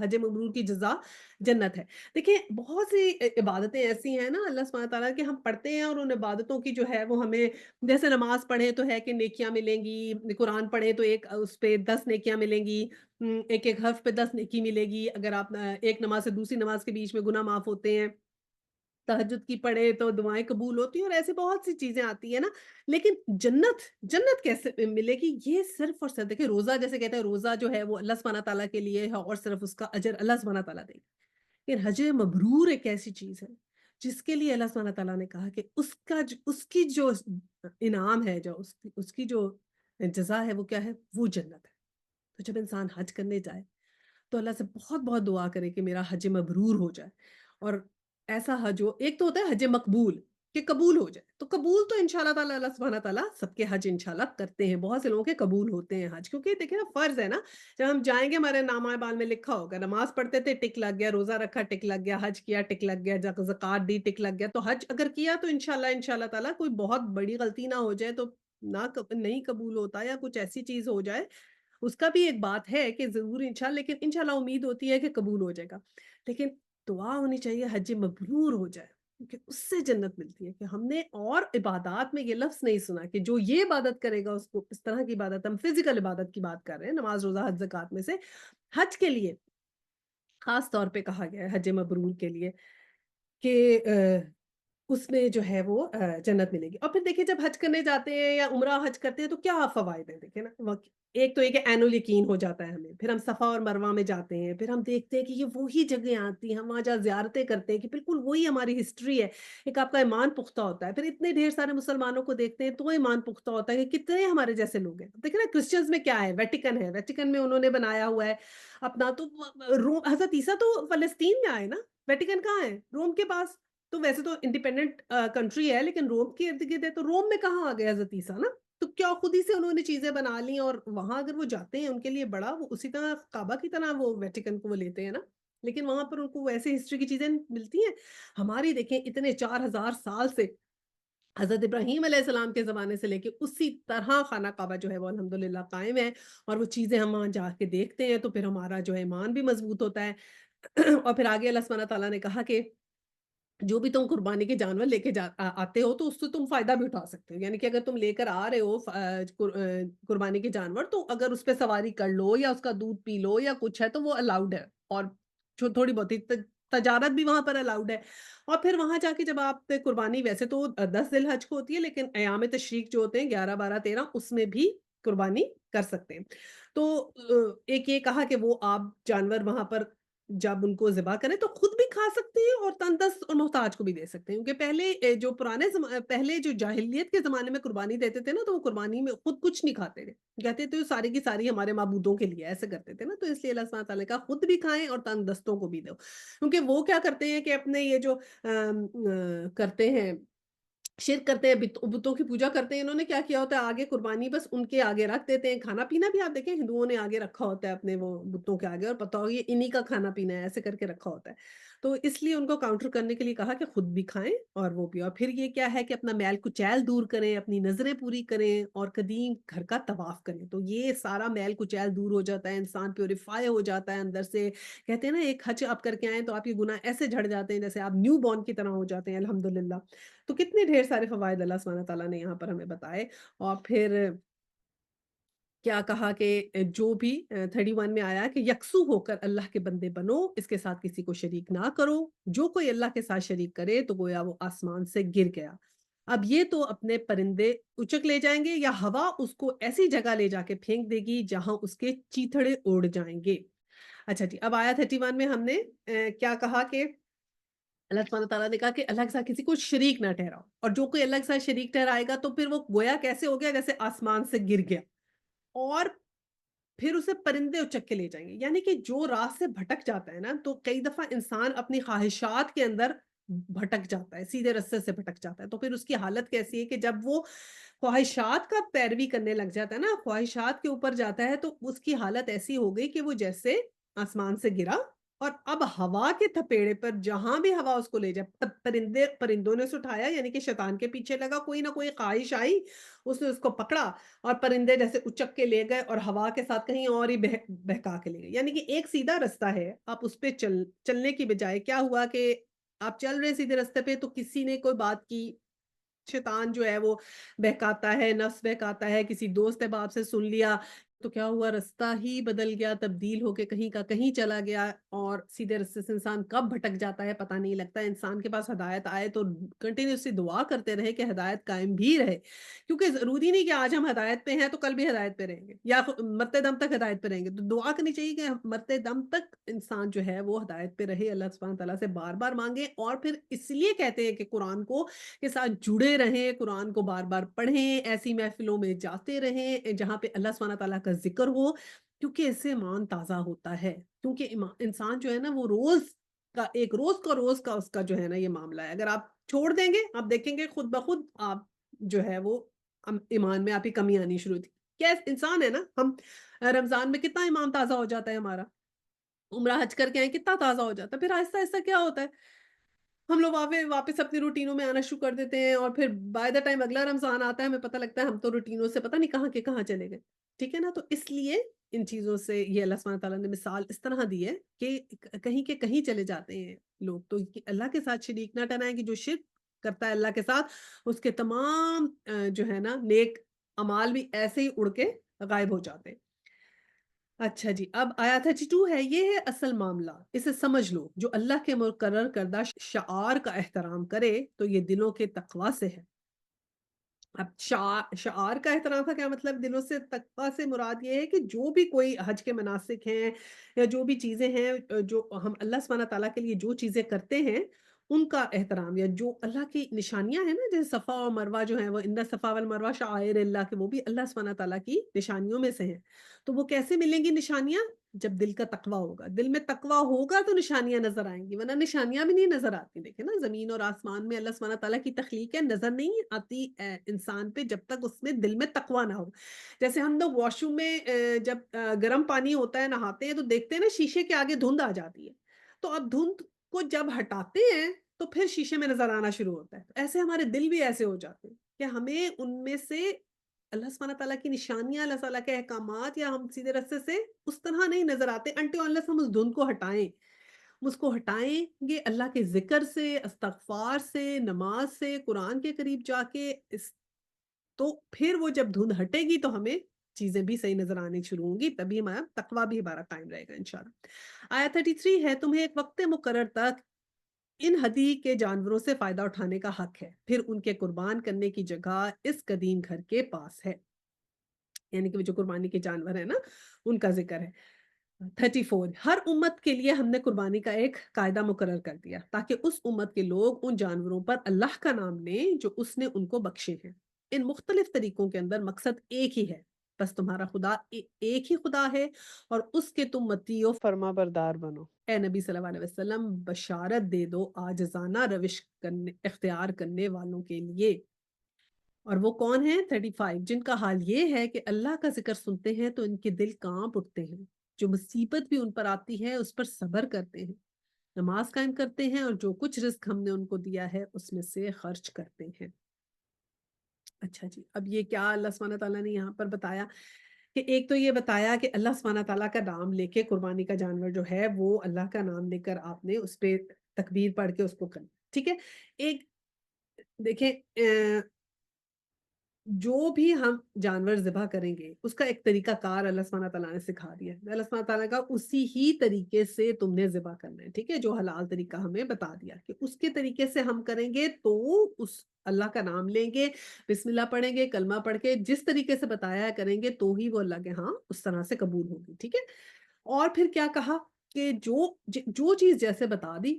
حج مبرور کی جزا جنت ہے۔ دیکھیں بہت سی عبادتیں ایسی ہیں نا اللہ سبحانہ تعالیٰ کہ ہم پڑھتے ہیں، اور ان عبادتوں کی جو ہے وہ ہمیں، جیسے نماز پڑھیں تو ہے کہ نیکیاں ملیں گی، قرآن پڑھیں تو ایک اس پہ 10 نیکیاں ملیں گی، ایک ایک حرف پہ 10 نیکی ملے گی، اگر آپ ایک نماز سے دوسری نماز کے بیچ میں گناہ معاف ہوتے ہیں، تہجد کی پڑھے تو دعائیں قبول ہوتی ہیں، اور ایسی بہت سی چیزیں آتی ہیں نا۔ لیکن جنت، جنت کیسے ملے گی؟ یہ صرف اور صرف دیکھیں، روزہ جیسے کہتے ہیں، روزہ جو ہے وہ اللہ سبحانہ تعالیٰ کے لیے ہے اور صرف اس کا اجر اللہ سبحانہ تعالیٰ دے گا۔ لیکن حج مبرور ایک ایسی چیز ہے جس کے لیے اللہ سبحانہ تعالیٰ نے کہا کہ اس کی جو انعام ہے، جو اس کی جو جزا ہے وہ کیا ہے؟ وہ جنت ہے۔ تو جب انسان حج کرنے جائے تو اللہ سے بہت بہت دعا کرے کہ میرا حج مبرور ہو جائے، اور ایسا حج ہو، ایک تو ہوتا ہے حج مقبول کہ قبول ہو جائے، تو قبول تو انشاءاللہ تعالیٰ اللہ سبحانہ تعالیٰ سب کے حج انشاءاللہ کرتے ہیں، بہت سے لوگوں کے قبول ہوتے ہیں حج، کیونکہ دیکھیں نا فرض ہے نا، جب ہم جائیں گے ہمارے نامہ بال میں لکھا ہوگا، نماز پڑھتے تھے ٹک لگ گیا، روزہ رکھا ٹک لگ گیا، حج کیا ٹک لگ گیا، زکوٰۃ دی ٹک لگ گیا، تو حج اگر کیا تو انشاءاللہ تعالیٰ کوئی بہت بڑی غلطی نہ ہو جائے تو نہیں قبول ہوتا، یا کچھ ایسی چیز ہو جائے، اس کا بھی ایک بات ہے کہ ضرور انشاءاللہ، لیکن انشاءاللہ امید ہوتی ہے کہ قبول ہو جائے گا، لیکن دعا ہونی چاہیے حج مبرور ہو جائے، کیونکہ اس سے جنت ملتی ہے۔ کہ ہم نے اور عبادات میں یہ لفظ نہیں سنا کہ جو یہ عبادت کرے گا اس کو اس طرح کی عبادت، ہم فزیکل عبادت کی بات کر رہے ہیں، نماز روزہ حج زکوٰۃ میں سے حج کے لیے خاص طور پہ کہا گیا ہے، حج مبرور کے لیے، کہ اس میں جو ہے وہ جنت ملے گی۔ اور پھر دیکھیں جب حج کرنے جاتے ہیں یا عمرہ حج کرتے ہیں تو کیا فوائد ہیں؟ دیکھیں نا، ایک تو یہ کہ عین الیقین ہو جاتا ہے ہمیں، پھر ہم صفا اور مروہ میں جاتے ہیں، پھر ہم دیکھتے ہیں کہ یہ وہی جگہیں آتی ہیں، ہم وہاں جا زیارتیں کرتے ہیں کہ بالکل وہی ہماری ہسٹری ہے، ایک آپ کا ایمان پختہ ہوتا ہے، پھر اتنے ڈھیر سارے مسلمانوں کو دیکھتے ہیں تو ایمان پختہ ہوتا ہے کہ کتنے ہمارے جیسے لوگ ہیں۔ دیکھیں نا کرسچنز میں کیا ہے، ویٹیکن ہے، ویٹیکن میں انہوں نے بنایا ہوا ہے اپنا، تو حضرت عیسیٰ تو فلسطین میں آئے نا، ویٹیکن کہاں ہے؟ روم کے پاس۔ تو ویسے تو انڈیپینڈنٹ کنٹری ہے، لیکن روم کے ارد گرد ہے، تو روم میں کہاں آ گیا حضرت عیسیٰ نا؟ تو کیا خود ہی سے انہوں نے چیزیں بنا لی، اور وہاں اگر وہ جاتے ہیں ان کے لیے بڑا، وہ اسی طرح کعبہ کی طرح وہ ویٹیکن کو وہ لیتے ہیں نا، لیکن وہاں پر ان کو ویسے ہسٹری کی چیزیں ملتی ہیں۔ ہماری دیکھیں اتنے 4000 سال سے حضرت ابراہیم علیہ السلام کے زمانے سے لے کے اسی طرح خانہ کعبہ جو ہے وہ الحمدللہ قائم ہے، اور وہ چیزیں ہم وہاں جا کے دیکھتے ہیں تو پھر ہمارا جو ہے ایمان بھی مضبوط ہوتا ہے۔ اور پھر آگے اللہ سبحانہ تعالیٰ نے کہا کہ جو بھی تم قربانی کے جانور لے کے آتے ہو تو اس سے تم فائدہ بھی اٹھا سکتے ہو، یعنی کہ اگر تم لے کر آ رہے ہو قربانی کے جانور، تو اگر اس پہ سواری کر لو یا اس کا دودھ پی لو یا کچھ ہے تو وہ الاؤڈ ہے، اور جو تھوڑی بہت ہی تجارت بھی وہاں پر الاؤڈ ہے۔ اور پھر وہاں جا کے جب آپ نے قربانی، ویسے تو 10 ذی الحج کو ہوتی ہے، لیکن ایام تشریق جو ہوتے ہیں 11، 12، 13 اس میں بھی قربانی کر سکتے ہیں۔ تو ایک یہ کہا کہ وہ آپ جانور وہاں پر جب ان کو ذبح کریں تو خود بھی کھا سکتے ہیں اور تنگدست اور محتاج کو بھی دے سکتے ہیں، کیونکہ پہلے جو پہلے جو جاہلیت کے زمانے میں قربانی دیتے تھے نا، تو وہ قربانی میں خود کچھ نہیں کھاتے تھے، کہتے تھے ساری کی ساری ہمارے معبودوں کے لیے، ایسے کرتے تھے نا، تو اس لیے اللہ سبحانہ تعالیٰ کا خود بھی کھائیں اور تنگدستوں کو بھی دو، کیونکہ وہ کیا کرتے ہیں کہ اپنے یہ جو کرتے ہیں، شرک کرتے ہیں، بتوں کی پوجا کرتے ہیں، انہوں نے کیا کیا ہوتا ہے، آگے قربانی بس ان کے آگے رکھ دیتے ہیں، کھانا پینا بھی آپ دیکھیں ہندوؤں نے آگے رکھا ہوتا ہے اپنے وہ بتوں کے آگے، اور پتہ ہو یہ انہی کا کھانا پینا ہے، ایسے کر کے رکھا ہوتا ہے۔ تو اس لیے ان کو کاؤنٹر کرنے کے لیے کہا کہ خود بھی کھائیں اور وہ بھی، اور پھر یہ کیا ہے کہ اپنا میل کچیل دور کریں، اپنی نظریں پوری کریں اور قدیم گھر کا طواف کریں، تو یہ سارا میل کچیل دور ہو جاتا ہے، انسان پیوریفائی ہو جاتا ہے اندر سے۔ کہتے ہیں نا ایک حج آپ کر کے آئیں تو آپ کے گناہ ایسے جھڑ جاتے ہیں جیسے آپ نیو بورن کی طرح ہو جاتے ہیں، الحمدللہ۔ تو کتنے ڈھیر سارے فوائد اللہ سبحانہ تعالیٰ نے یہاں پر ہمیں بتائے، اور پھر کیا کہا کہ جو بھی 31 میں آیا کہ یکسو ہو کر اللہ کے بندے بنو، اس کے ساتھ کسی کو شریک نہ کرو، جو کوئی اللہ کے ساتھ شریک کرے تو گویا وہ آسمان سے گر گیا۔ اب یہ تو اپنے پرندے اچک لے جائیں گے یا ہوا اس کو ایسی جگہ لے جا کے پھینک دے گی جہاں اس کے چیتھڑے اڑ جائیں گے۔ اچھا جی، اب آیا 31 میں ہم نے کیا کہا کہ اللہ سبحانہ تعالیٰ نے کہا کہ اللہ کے ساتھ کسی کو شریک نہ ٹھہراؤ، اور جو کوئی اللہ کے ساتھ شریک ٹھہرائے گا تو پھر وہ گویا کیسے ہو گیا، جیسے آسمان سے گر گیا، اور پھر اسے پرندے اچک کے لے جائیں گے، یعنی کہ جو راہ سے بھٹک جاتا ہے نا، تو کئی دفعہ انسان اپنی خواہشات کے اندر بھٹک جاتا ہے، سیدھے رستے سے بھٹک جاتا ہے، تو پھر اس کی حالت کیسی ہے کہ جب وہ خواہشات کا پیروی کرنے لگ جاتا ہے نا، خواہشات کے اوپر جاتا ہے، تو اس کی حالت ایسی ہو گئی کہ وہ جیسے آسمان سے گرا، اور اب ہوا کے تھپیڑے پر جہاں بھی ہوا اس کو لے جائے، پرندوں نے اسے اٹھایا، یعنی کہ شیطان کے پیچھے لگا، کوئی نہ کوئی خواہش آئی، اس نے اس کو پکڑا، اور پرندے جیسے اچک کے لے گئے اور ہوا کے ساتھ کہیں اور ہی بہکا کے لے گئے، یعنی کہ ایک سیدھا رستہ ہے، آپ اس پہ چلنے کی بجائے کیا ہوا کہ آپ چل رہے سیدھے راستے پہ تو کسی نے کوئی بات کی، شیطان جو ہے وہ بہکاتا ہے، نفس بہکاتا ہے، کسی دوست احباب سے سن لیا، تو کیا ہوا، رستہ ہی بدل گیا، تبدیل ہو کے کہیں کا کہیں چلا گیا، اور سیدھے رستے سے انسان کب بھٹک جاتا ہے پتہ نہیں لگتا۔ انسان کے پاس ہدایت آئے تو کنٹینیوسلی دعا کرتے رہے کہ ہدایت قائم بھی رہے، کیونکہ ضروری نہیں کہ آج ہم ہدایت پہ ہیں تو کل بھی ہدایت پہ رہیں گے، یا مرتے دم تک ہدایت پہ رہیں گے، تو دعا کرنی چاہیے کہ مرتے دم تک انسان جو ہے وہ ہدایت پہ رہے، اللہ سبحانہ تعالیٰ سے بار بار مانگے، اور پھر اس لیے کہتے ہیں کہ قرآن کو کے ساتھ جڑے رہیں، قرآن کو بار بار پڑھیں، ایسی محفلوں میں جاتے رہیں جہاں پہ اللہ سبحانہ تعالیٰ کا ذکر ہو، کیونکہ اس سے ایمان تازہ ہوتا ہے، کیونکہ انسان جو ہے نا وہ روز کا اس کا جو ہے نا یہ معاملہ ہے، اگر آپ چھوڑ دیں گے آپ دیکھیں گے خود بخود آپ جو ہے وہ ایمان میں آپ کی کمی آنی شروع ہوتی، کیا انسان ہے نا ہم، رمضان میں کتنا ایمان تازہ ہو جاتا ہے ہمارا، عمرہ حج کر کے آئیں کتنا تازہ ہو جاتا ہے، پھر آہستہ آہستہ کیا ہوتا ہے، ہم لوگ واپس اپنی روٹینوں میں آنا شروع کر دیتے ہیں، اور پھر بائی دا ٹائم اگلا رمضان آتا ہے ہمیں پتہ لگتا ہے ہم تو روٹینوں سے پتہ نہیں کہاں کے کہاں چلے گئے، ٹھیک ہے نا، تو اس لیے ان چیزوں سے یہ اللہ سبحانہ تعالیٰ نے مثال اس طرح دی ہے کہ کہیں کے کہیں چلے جاتے ہیں لوگ، تو اللہ کے ساتھ شریک نہ ٹھہرائیں، کہ جو شرک کرتا ہے اللہ کے ساتھ اس کے تمام جو ہے نا نیک اعمال بھی ایسے ہی اڑ کے غائب ہو جاتے ہیں۔ اچھا جی، اب آیت 32 ہے، یہ ہے اصل معاملہ، اسے سمجھ لو، جو اللہ کے مقرر کردہ شعار کا احترام کرے تو یہ دلوں کے تقوی سے ہے۔ اب شعار کا احترام کا کیا مطلب، دلوں سے تقوی سے مراد یہ ہے کہ جو بھی کوئی حج کے مناسک ہیں یا جو بھی چیزیں ہیں جو ہم اللہ سبحانہ تعالیٰ کے لیے جو چیزیں کرتے ہیں ان کا احترام، یا جو اللہ کی نشانیاں ہیں نا، جیسے صفا اور مروہ جو ہیں، وہ ان صفا والمروہ شعائر اللہ کے، وہ بھی اللہ سبحانہ تعالیٰ کی نشانیوں میں سے ہیں، تو وہ کیسے ملیں گی نشانیاں، جب دل کا تقوی ہوگا، دل میں تقوی ہوگا تو نشانیاں نظر آئیں گی، ورنہ نشانیاں بھی نہیں نظر آتی، دیکھیں نا زمین اور آسمان میں اللہ سبحانہ تعالیٰ کی تخلیق ہے، نظر نہیں آتی انسان پہ جب تک اس میں دل میں تقوی نہ ہو، جیسے ہم لوگ واش روم میں جب گرم پانی ہوتا ہے نہاتے ہیں تو دیکھتے ہیں نا شیشے کے آگے دھند آ جاتی ہے، تو اب دھند کو جب ہٹاتے ہیں تو پھر شیشے میں نظر آنا شروع ہوتا ہے، تو ایسے ہمارے دل بھی ایسے ہو جاتے ہیں کہ ہمیں ان میں سے اللہ سبحانہ تعالیٰ کی نشانیاں، اللہ تعالیٰ کے احکامات، یا ہم سیدھے راستے سے اس طرح نہیں نظر آتے until unless ہم اس دھند کو ہٹائیں، ہم اس کو ہٹائیں گے اللہ کے ذکر سے، استغفار سے، نماز سے، قرآن کے قریب جا کے تو پھر وہ جب دھند ہٹے گی تو ہمیں چیزیں بھی صحیح نظر آنی شروع ہوں گی، تبھی ہمارا تقویٰ بھی ہمارا قائم رہے گا انشاءاللہ۔ آیت 33 ہے، تمہیں ایک وقت مقرر تک ان ہدی کے جانوروں سے فائدہ اٹھانے کا حق ہے، پھر ان کے قربان کرنے کی جگہ اس قدیم گھر کے پاس ہے، یعنی کہ وہ جو قربانی کے جانور ہیں نا ان کا ذکر ہے۔ 34 ہر امت کے لیے ہم نے قربانی کا ایک قاعدہ مقرر کر دیا تاکہ اس امت کے لوگ ان جانوروں پر اللہ کا نام لیں جو اس نے ان کو بخشے ہیں۔ ان مختلف طریقوں کے اندر مقصد ایک ہی ہے، بس تمہارا خدا ایک ہی خدا ہے اور اس کے تم مطیع و فرما بردار بنو۔ اے نبی صلی اللہ علیہ وسلم بشارت دے دو عاجزانہ روش اختیار کرنے والوں کے لیے، اور وہ کون ہیں؟ 35 جن کا حال یہ ہے کہ اللہ کا ذکر سنتے ہیں تو ان کے دل کانپ اٹھتے ہیں، جو مصیبت بھی ان پر آتی ہے اس پر صبر کرتے ہیں، نماز قائم کرتے ہیں اور جو کچھ رزق ہم نے ان کو دیا ہے اس میں سے خرچ کرتے ہیں۔ اچھا جی، اب یہ کیا اللہ سبحانہ تعالیٰ نے یہاں پر بتایا کہ ایک تو یہ بتایا کہ اللہ سبحانہ تعالیٰ کا نام لے کے قربانی کا جانور جو ہے وہ اللہ کا نام لے کر آپ نے اس پہ تکبیر پڑھ کے اس کو کرنا، ٹھیک ہے۔ ایک دیکھیں جو بھی ہم جانور ذبح کریں گے اس کا ایک طریقہ کار اللہ سبحانہ تعالیٰ نے سکھا دیا ہے، اللہ سبحانہ تعالیٰ کا اسی ہی طریقے سے تم نے ذبح کرنا ہے، ٹھیک ہے، جو حلال طریقہ ہمیں بتا دیا کہ اس کے طریقے سے ہم کریں گے تو اس اللہ کا نام لیں گے، بسم اللہ پڑھیں گے، کلمہ پڑھ کے جس طریقے سے بتایا ہے کریں گے تو ہی وہ اللہ کے ہاں اس طرح سے قبول ہوگی، ٹھیک ہے۔ اور پھر کیا کہا کہ جو چیز جیسے بتا دی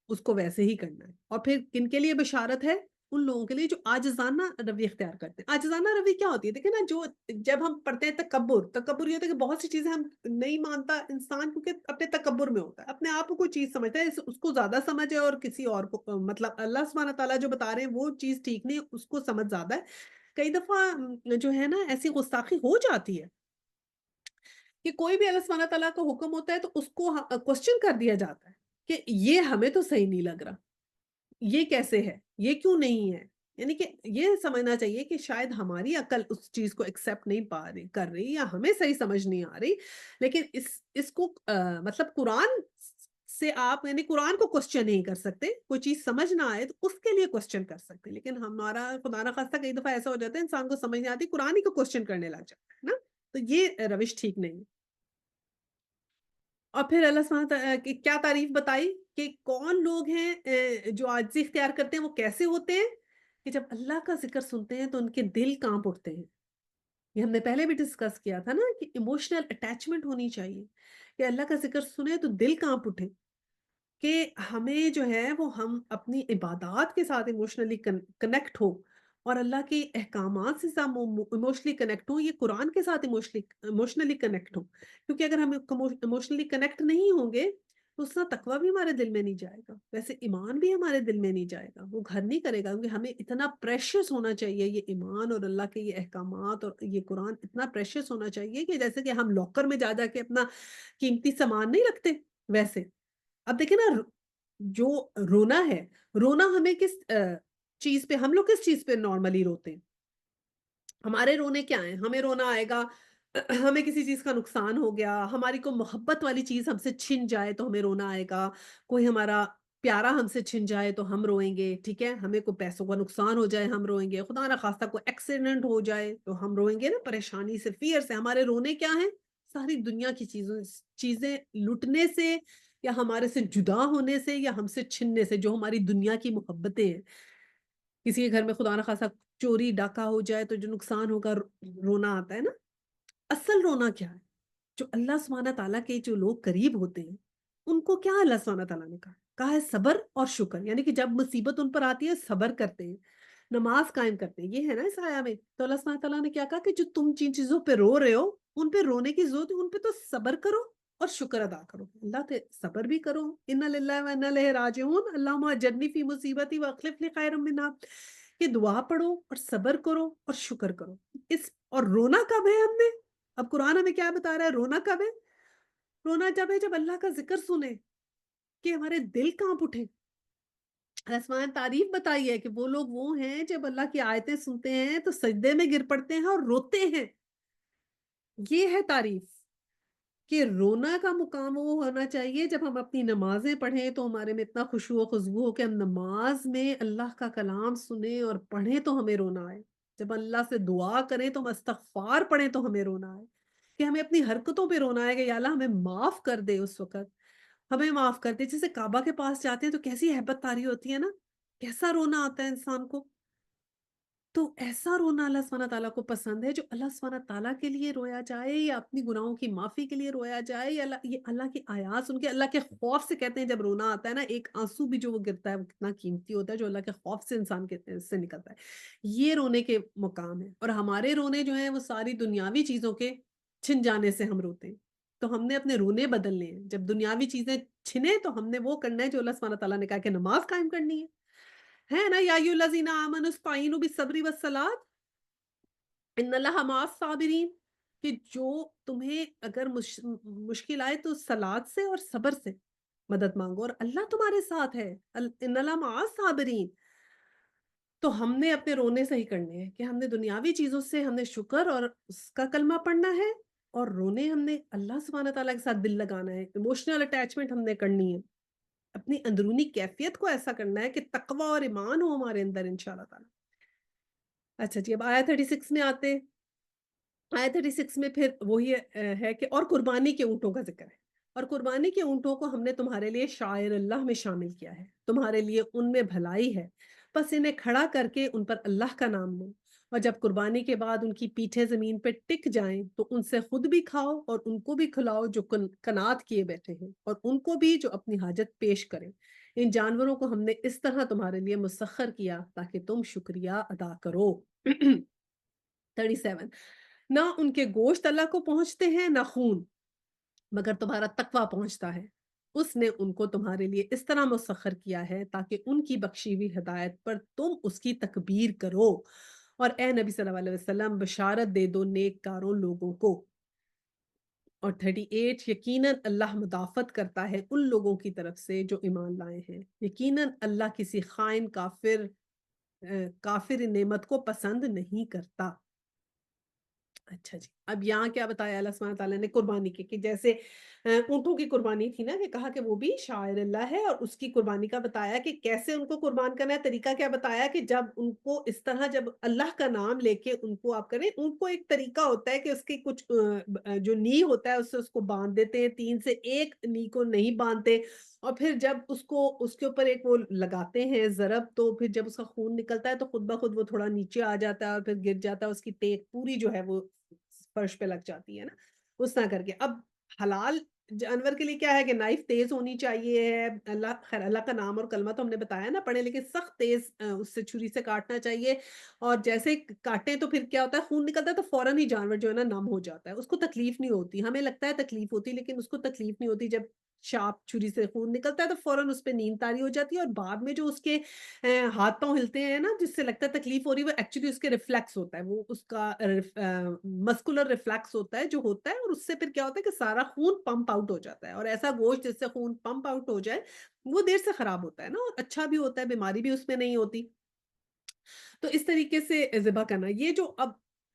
اس کو ویسے ہی کرنا ہے، اور پھر کن کے لیے بشارت ہے؟ ان لوگوں کے لیے جو عاجزانہ روی اختیار کرتے ہیں۔ عاجزانہ روی کیا ہوتی ہے؟ دیکھیں نا، جو جب ہم پڑھتے ہیں تکبر یہ ہوتا ہے کہ بہت سی چیزیں ہم نہیں مانتا انسان کیونکہ اپنے تکبر میں ہوتا ہے، اپنے آپ کو کوئی چیز سمجھتا ہے اس کو زیادہ سمجھ ہے اور کسی اور کو مطلب اللہ سبحانہ تعالیٰ جو بتا رہے ہیں وہ چیز ٹھیک نہیں، اس کو سمجھ زیادہ ہے۔ کئی دفعہ جو ہے نا ایسی گستاخی ہو جاتی ہے کہ کوئی بھی اللہ سبحانہ تعالیٰ کا حکم ہوتا ہے تو اس کو کوسچن کر دیا جاتا ہے کہ یہ ہمیں تو صحیح نہیں لگ رہا، یہ کیسے ہے، یہ کیوں نہیں ہے؟ یعنی کہ یہ سمجھنا چاہیے کہ شاید ہماری عقل اس چیز کو ایکسیپٹ نہیں کر رہی یا ہمیں صحیح سمجھ نہیں آ رہی، لیکن اس کو مطلب قرآن سے آپ یعنی قرآن کو کوسچن نہیں کر سکتے، کوئی چیز سمجھ نہ آئے تو اس کے لیے کوسچن کر سکتے، لیکن ہمارا خدا نہ خواستہ کئی دفعہ ایسا ہو جاتا ہے انسان کو سمجھ نہیں آتی، قرآن ہی کو کوسچن کرنے لگ جاتا ہے نا، تو یہ روش ٹھیک نہیں ہے۔ اور پھر اللہ سبحانہ تعالیٰ کی کیا تعریف بتائی کہ کون لوگ ہیں جو عاجزی اختیار کرتے ہیں، وہ کیسے ہوتے ہیں کہ جب اللہ کا ذکر سنتے ہیں تو ان کے دل کانپ اٹھتے ہیں۔ یہ ہم نے پہلے بھی ڈسکس کیا تھا نا کہ ایموشنل اٹیچمنٹ ہونی چاہیے کہ اللہ کا ذکر سنے تو دل کانپ اٹھے، کہ ہمیں جو ہے وہ ہم اپنی عبادات کے ساتھ ایموشنلی کنیکٹ ہو اور اللہ کے احکامات سے ایموشنلی کنیکٹ ہو، یہ قرآن کے ساتھ ایموشنلی کنیکٹ ہو، کیونکہ اگر ہم ایموشنلی کنیکٹ نہیں ہوں گے تو اس کا تقویٰ بھی ہمارے دل میں نہیں جائے گا، ویسے ایمان بھی ہمارے دل میں نہیں جائے گا، وہ گھر نہیں کرے گا، کیونکہ ہمیں اتنا پریشیس ہونا چاہیے یہ ایمان اور اللہ کے یہ احکامات اور یہ قرآن اتنا پریشیس ہونا چاہیے کہ جیسے کہ ہم لاکر میں جا کے اپنا قیمتی سامان نہیں رکھتے ویسے۔ اب دیکھیں نا جو رونا ہے، رونا ہمیں کس چیز پہ، ہم لوگ کس چیز پہ نارملی روتے ہیں؟ ہمارے رونے کیا ہیں؟ ہمیں رونا آئے گا ہمیں کسی چیز کا نقصان ہو گیا، ہماری کوئی محبت والی چیز ہم سے چھن جائے تو ہمیں رونا آئے گا، کوئی ہمارا پیارا ہم سے چھن جائے تو ہم روئیں گے، ٹھیک ہے، ہمیں کوئی پیسوں کا نقصان ہو جائے ہم روئیں گے، خدا نہ خواستہ کوئی ایکسیڈنٹ ہو جائے تو ہم روئیں گے نا، پریشانی سے، فیئر سے۔ ہمارے رونے کیا ہیں؟ ساری دنیا کی چیزیں لٹنے سے یا ہمارے سے جدا ہونے سے یا ہم سے چھننے سے، جو ہماری دنیا کی محبتیں ہیں۔ کسی کے گھر میں خدا نہ خواستہ چوری ڈاکہ ہو جائے تو جو نقصان ہوگا رونا آتا ہے نا۔ اصل رونا کیا ہے؟ جو اللہ سبحانہ تعالیٰ کے جو لوگ قریب ہوتے ہیں ان کو کیا اللہ سبحانہ تعالیٰ نے کہا ہے صبر اور شکر، یعنی کہ جب مصیبت ان پر آتی ہے صبر کرتے ہیں، نماز قائم کرتے ہیں، یہ ہے نا اس آیا میں، تو اللہ سبحانہ تعالیٰ نے کیا کہا کہ جو تم جن چیزوں پہ رو رہے ہو ان پہ رونے کی ضرورت ہے، ان پہ تو صبر کرو اور شکر ادا کرو، اللہ تے صبر بھی کرو، انا للہ و انا الیہ راجعون، اللہم اجرنی فی مصیبتی واخلف لی خیرا منہا، کہ دعا پڑھو اور صبر کرو اور شکر کرو۔ اور رونا کب ہے ہم نے؟ اب قرآن ہمیں کیا بتا رہا ہے رونا کب ہے؟ رونا جب ہے جب اللہ کا ذکر سنے کہ ہمارے دل کانپ اٹھے۔ آسمان تعریف بتائی ہے کہ وہ لوگ وہ ہیں جب اللہ کی آیتیں سنتے ہیں تو سجدے میں گر پڑتے ہیں اور روتے ہیں۔ یہ ہے تعریف کہ رونا کا مقام وہ ہونا چاہیے جب ہم اپنی نمازیں پڑھیں تو ہمارے میں اتنا خشوع و خضوع ہو کہ ہم نماز میں اللہ کا کلام سنیں اور پڑھیں تو ہمیں رونا آئے۔ جب اللہ سے دعا کریں تو ہم استغفار پڑھیں تو ہمیں رونا آئے، کہ ہمیں اپنی حرکتوں پہ رونا ہے کہ یا اللہ ہمیں معاف کر دے اس وقت، ہمیں معاف کر دے۔ جیسے کعبہ کے پاس جاتے ہیں تو کیسی ہیبت تاری ہوتی ہے نا، کیسا رونا آتا ہے انسان کو۔ تو ایسا رونا اللہ سبحانہ تعالیٰ کو پسند ہے جو اللہ سبحانہ تعالیٰ کے لیے رویا جائے یا اپنی گناہوں کی معافی کے لیے رویا جائے، یا اللہ کی آیات سن کے اللہ کے خوف سے، کہتے ہیں جب رونا آتا ہے نا، ایک آنسو بھی جو وہ گرتا ہے وہ کتنا قیمتی ہوتا ہے، جو اللہ کے خوف سے انسان کے سے نکلتا ہے، یہ رونے کے مقام ہے۔ اور ہمارے رونے جو ہیں وہ ساری دنیاوی چیزوں کے چھن جانے سے ہم روتے ہیں، تو ہم نے اپنے رونے بدلنے ہیں۔ جب دنیاوی چیزیں چھنے تو ہم نے وہ کرنا ہے جو اللہ سبحانہ تعالیٰ نے کہا کہ نماز قائم کرنی ہے نا، یا ایھا الذین آمنوا استعینوا بالصبر والصلاۃ ان اللہ مع الصابرین، کہ جو تمہیں اگر مشکل آئے تو صلات سے اور صبر سے مدد مانگو اور اللہ تمہارے ساتھ ہے، ان اللہ مع الصابرین۔ تو ہم نے اپنے رونے صحیح کرنے ہیں کہ ہم نے دنیاوی چیزوں سے ہم نے شکر اور اس کا کلمہ پڑھنا ہے، اور رونے ہم نے اللہ سبحانہ تعالیٰ کے ساتھ دل لگانا ہے، ایموشنل اٹیچمنٹ ہم نے کرنی ہے، اپنی اندرونی کیفیت کو ایسا کرنا ہے کہ تقوی اور ایمان ہو ہمارے اندر انشاءاللہ تعالی۔ اچھا جی، اب آیت 36 میں آتے ہیں۔ آیت 36 میں پھر وہی ہے کہ اور قربانی کے اونٹوں کا ذکر ہے، اور قربانی کے اونٹوں کو ہم نے تمہارے لیے شعائر اللہ میں شامل کیا ہے، تمہارے لیے ان میں بھلائی ہے، بس انہیں کھڑا کر کے ان پر اللہ کا نام لو، اور جب قربانی کے بعد ان کی پیٹھیں زمین پہ ٹک جائیں تو ان سے خود بھی کھاؤ اور ان کو بھی کھلاؤ جو کنات کیے بیٹھے ہیں، اور ان کو بھی جو اپنی حاجت پیش کریں۔ ان جانوروں کو ہم نے اس طرح تمہارے لیے مسخر کیا تاکہ تم شکریہ ادا کرو۔ 37، نہ ان کے گوشت اللہ کو پہنچتے ہیں نہ خون، مگر تمہارا تقوی پہنچتا ہے۔ اس نے ان کو تمہارے لیے اس طرح مسخر کیا ہے تاکہ ان کی بخشی ہوئی ہدایت پر تم اس کی تکبیر کرو، اور اے نبی صلی اللہ علیہ وسلم بشارت دے دو نیک کاروں لوگوں کو۔ اور 38، یقیناً اللہ مدافعت کرتا ہے ان لوگوں کی طرف سے جو ایمان لائے ہیں، یقیناً اللہ کسی خائن کافر نعمت کو پسند نہیں کرتا۔ اچھا جی، اب یہاں کیا بتایا اللہ سبحانہ تعالیٰ نے قربانی کی، کہ جیسے اونٹوں کی قربانی تھی نا، کہ کہا کہ وہ بھی شاعر اللہ ہے، اور اس کی قربانی کا بتایا کہ کیسے ان کو قربان کرنا ہے، طریقہ کیا بتایا کہ جب ان کو اس طرح جب اللہ کا نام لے کے ان کو آپ کریں، ان کو ایک طریقہ ہوتا ہے کہ اس کی کچھ جو نی ہوتا ہے اس سے اس کو باندھ دیتے ہیں، 3 سے 1 نی کو نہیں باندھتے، اور پھر جب اس کو اس کے اوپر ایک وہ لگاتے ہیں ضرب، تو پھر جب اس کا خون نکلتا ہے تو خود بخود وہ تھوڑا نیچے آ جاتا ہے اور پھر گر جاتا ہے، اس کی ٹیک پوری جو ہے وہ فرش پہ لگ جاتی ہے نا، اس طرح کر کے۔ اب حلال جانور کے لیے کیا ہے کہ نائف تیز ہونی چاہیے ہے، خیر اللہ کا نام اور کلمہ تو ہم نے بتایا نا پڑھے، لیکن سخت تیز اس سے چھری سے کاٹنا چاہیے، اور جیسے کاٹیں تو پھر کیا ہوتا ہے، خون نکلتا ہے تو فوراً ہی جانور جو ہے نا نم ہو جاتا ہے، اس کو تکلیف نہیں ہوتی، ہمیں لگتا ہے تکلیف ہوتی لیکن اس کو تکلیف نہیں ہوتی، جب شارپ چھری سے خون نکلتا ہے تو فوراً اس پہ نیند طاری ہو جاتی ہے، اور بعد میں جو اس کے ہاتھ پاؤں ہلتے ہیں نا جس سے لگتا ہے تکلیف ہو رہی ہے، وہ ایکچولی اس کے ریفلیکس ہوتا ہے، وہ اس کا مسکولر ریفلیکس ہوتا ہے جو ہوتا ہے، اور اس سے پھر کیا ہوتا ہے کہ سارا خون پمپ آؤٹ ہو جاتا ہے، اور ایسا گوشت جس سے خون پمپ آؤٹ ہو جائے وہ دیر سے خراب ہوتا ہے نا، اور اچھا بھی ہوتا ہے، بیماری بھی اس میں نہیں ہوتی۔ تو اس طریقے سے ذبح کرنا، یہ جو اب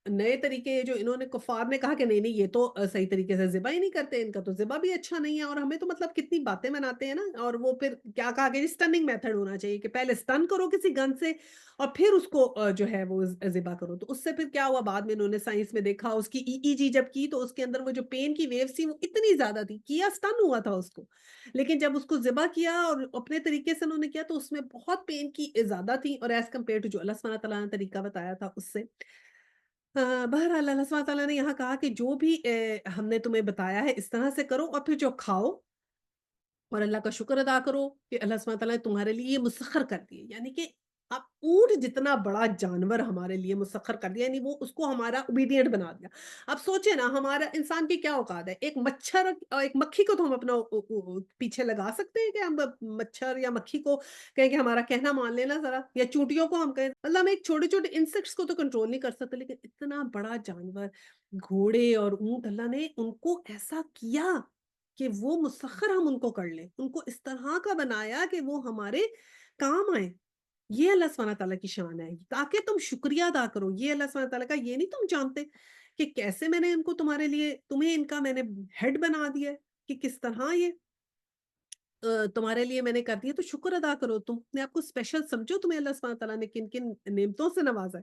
نئے طریقے جو انہوں نے کفار نے کہا کہ نہیں نہیں یہ تو صحیح طریقے سے ذبح ہی نہیں کرتے، ان کا تو ذبح بھی اچھا نہیں ہے، اور ہمیں تو مطلب کتنی باتیں بناتے ہیں نا، اور وہ پھر کیا کہا کہ اسٹننگ میتھڈ ہونا چاہیے کہ پہلے اسٹن کرو کسی گن سے اور پھر اس کو جو ہے وہ ذبح کرو، تو اس سے پھر کیا ہوا، بعد میں انہوں نے سائنس میں دیکھا، اس کی ای ای جی جب کی تو اس کے اندر وہ جو پین کی ویوز تھی وہ اتنی زیادہ تھی، کیا اسٹن ہوا تھا اس کو، لیکن جب اس کو ذبح کیا اور اپنے طریقے سے انہوں نے کیا تو اس میں بہت پین کی زیادہ تھی، اور ایز کمپیئر ٹو جو اللہ سبحانہ تعالیٰ نے طریقہ بتایا تھا اس سے بہرحال اللہ سبحانہ تعالیٰ نے یہاں کہا کہ جو بھی ہم نے تمہیں بتایا ہے اس طرح سے کرو، اور پھر جو کھاؤ اور اللہ کا شکر ادا کرو کہ اللہ سبحانہ تعالیٰ نے تمہارے لیے یہ مسخر کر دیے، یعنی کہ اب اونٹ جتنا بڑا جانور ہمارے لیے مسخر کر دیا، یعنی وہ اس کو ہمارا اوبیڈینٹ بنا دیا۔ اب سوچے نا ہمارا انسان کی کیا اوقات ہے، ایک مچھر اور ایک مکھی کو تو ہم اپنا پیچھے لگا سکتے ہیں کہ ہم مچھر یا مکھی کو کہیں کہ ہمارا کہنا مان لینا ذرا، یا چونٹیوں کو ہم کہیں، مطلب ہم ایک چھوٹے چھوٹے انسیکٹس کو تو کنٹرول نہیں کر سکتے، لیکن اتنا بڑا جانور گھوڑے اور اونٹ اللہ نے ان کو ایسا کیا کہ وہ مسخر ہم ان کو کر لیں، ان کو اس طرح کا بنایا کہ وہ ہمارے کام آئیں۔ یہ اللہ سبحانہ تعالیٰ کی شان ہے تاکہ تم شکریہ ادا کرو، یہ اللہ سبحانہ تعالیٰ کا، یہ نہیں تم جانتے کہ کیسے میں نے ان کو تمہارے لیے تمہیں ان کا میں نے ہیڈ بنا دیا ہے، کہ کس طرح یہ تمہارے لیے میں نے کر دیا، تو شکر ادا کرو، تم اپنے آپ کو اسپیشل سمجھو، تمہیں اللہ سبحانہ تعالیٰ نے کن کن نعمتوں سے نوازا ہے۔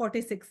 46,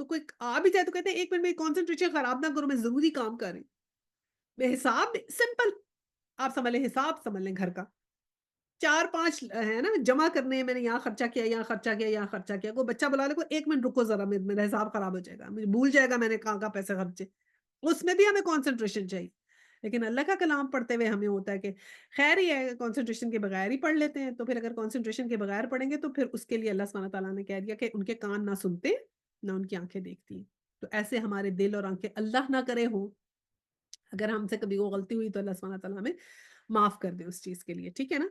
تو کوئی آ بھی جائے تو کہتے ہیں 1 منٹ میری کنسنٹریشن خراب نہ کرو، میں ضروری کام کر رہی ہوں۔ میں حساب میں سمپل آپ سمجھ لیں، حساب سمجھ لیں گھر کا۔ 4-5 ہے نا جمع کرنے ہیں، میں نے یہاں خرچہ کیا، یہاں خرچہ کیا، یہاں خرچہ کیا۔ کوئی بچہ بلا لے، کوئی 1 منٹ رکو ذرا، میرا حساب خراب ہو جائے گا، مجھے بھول جائے گا میں نے کہاں-کہاں پیسے خرچے۔ اس میں بھی ہمیں کنسنٹریشن چاہیے۔ لیکن اللہ کا کلام پڑھتے ہوئے ہمیں ہوتا ہے کہ خیر ہی ہے کنسنٹریشن کے بغیر ہی پڑھ لیتے ہیں، تو پھر اگر کنسنٹریشن کے بغیر پڑھیں گے تو پھر اس کے لیے اللہ سبحانہ تعالیٰ نے کہہ دیا کہ ان کے کان نہ سنتے، نہ ان کی آنکھیں دیکھتی ہیں۔ تو ایسے ہمارے دل اور آنکھیں اللہ نہ کرے ہوں، اگر ہم سے کبھی وہ غلطی ہوئی تو اللہ سبحانہ تعالیٰ ہمیں معاف کر دے اس چیز کے لیے، ٹھیک ہے نا؟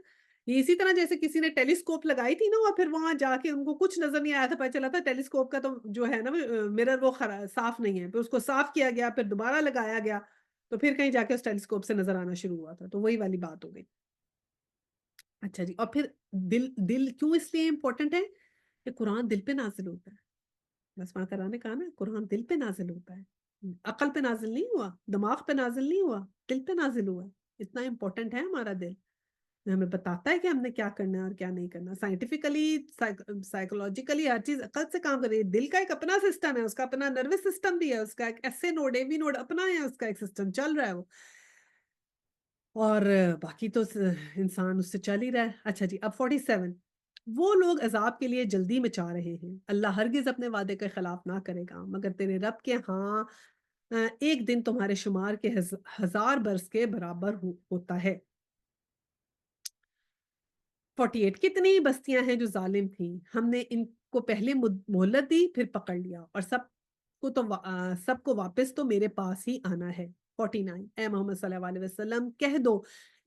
یہ اسی طرح جیسے کسی نے ٹیلیسکوپ لگائی تھی نا اور پھر وہاں جا کے ان کو کچھ نظر نہیں آیا تھا، پتہ چلا تھا ٹیلیسکوپ کا تو جو ہے نا مرر وہ صاف نہیں ہے، پھر اس کو صاف کیا گیا، پھر دوبارہ لگایا گیا، تو پھر کہیں جا کے اس ٹیلیسکوپ سے نظر آنا شروع ہوا تھا، تو وہی والی بات ہو گئی۔ اچھا جی، اور پھر دل دل کیوں اس لیے امپورٹنٹ ہے کہ قرآن دل پہ نازل ہوتا ہے۔ اللہ سبحانہ تعالیٰ نے کہا نا قرآن دل پہ نازل ہوتا ہے، عقل پہ نازل نہیں ہوا، دماغ پہ نازل نہیں ہوا، دل پہ نازل ہوا ہے۔ اتنا امپورٹنٹ ہے ہمارا دل، ہمیں بتاتا ہے کہ ہم نے کیا کرنا ہے اور کیا نہیں کرنا۔ سائنٹیفکلی، سائیکولوجیکلی ہر چیز عقل سے کام کر رہی ہے۔ دل کا ایک اپنا سسٹم ہے، اس کا اپنا نروس سسٹم بھی ہے، اس کا ایک S A node, A V node اپنا ہے، اس کا ایک سسٹم چل رہا ہے وہ، اور باقی تو انسان اس سے چل ہی رہا ہے۔ اچھا جی، اب 47 وہ لوگ عذاب کے لیے جلدی میں چاہ رہے ہیں، اللہ ہرگز اپنے وعدے کے خلاف نہ کرے گا، مگر تیرے رب کے ہاں ایک دن تمہارے شمار کے 1000 برس کے برابر ہوتا ہے۔ 48 کتنی بستیاں ہیں جو ظالم تھیں، ہم نے ان کو پہلے مہلت دی پھر پکڑ لیا، اور سب کو واپس تو میرے پاس ہی آنا ہے۔ 49 اے محمد صلی اللہ علیہ وسلم کہہ دو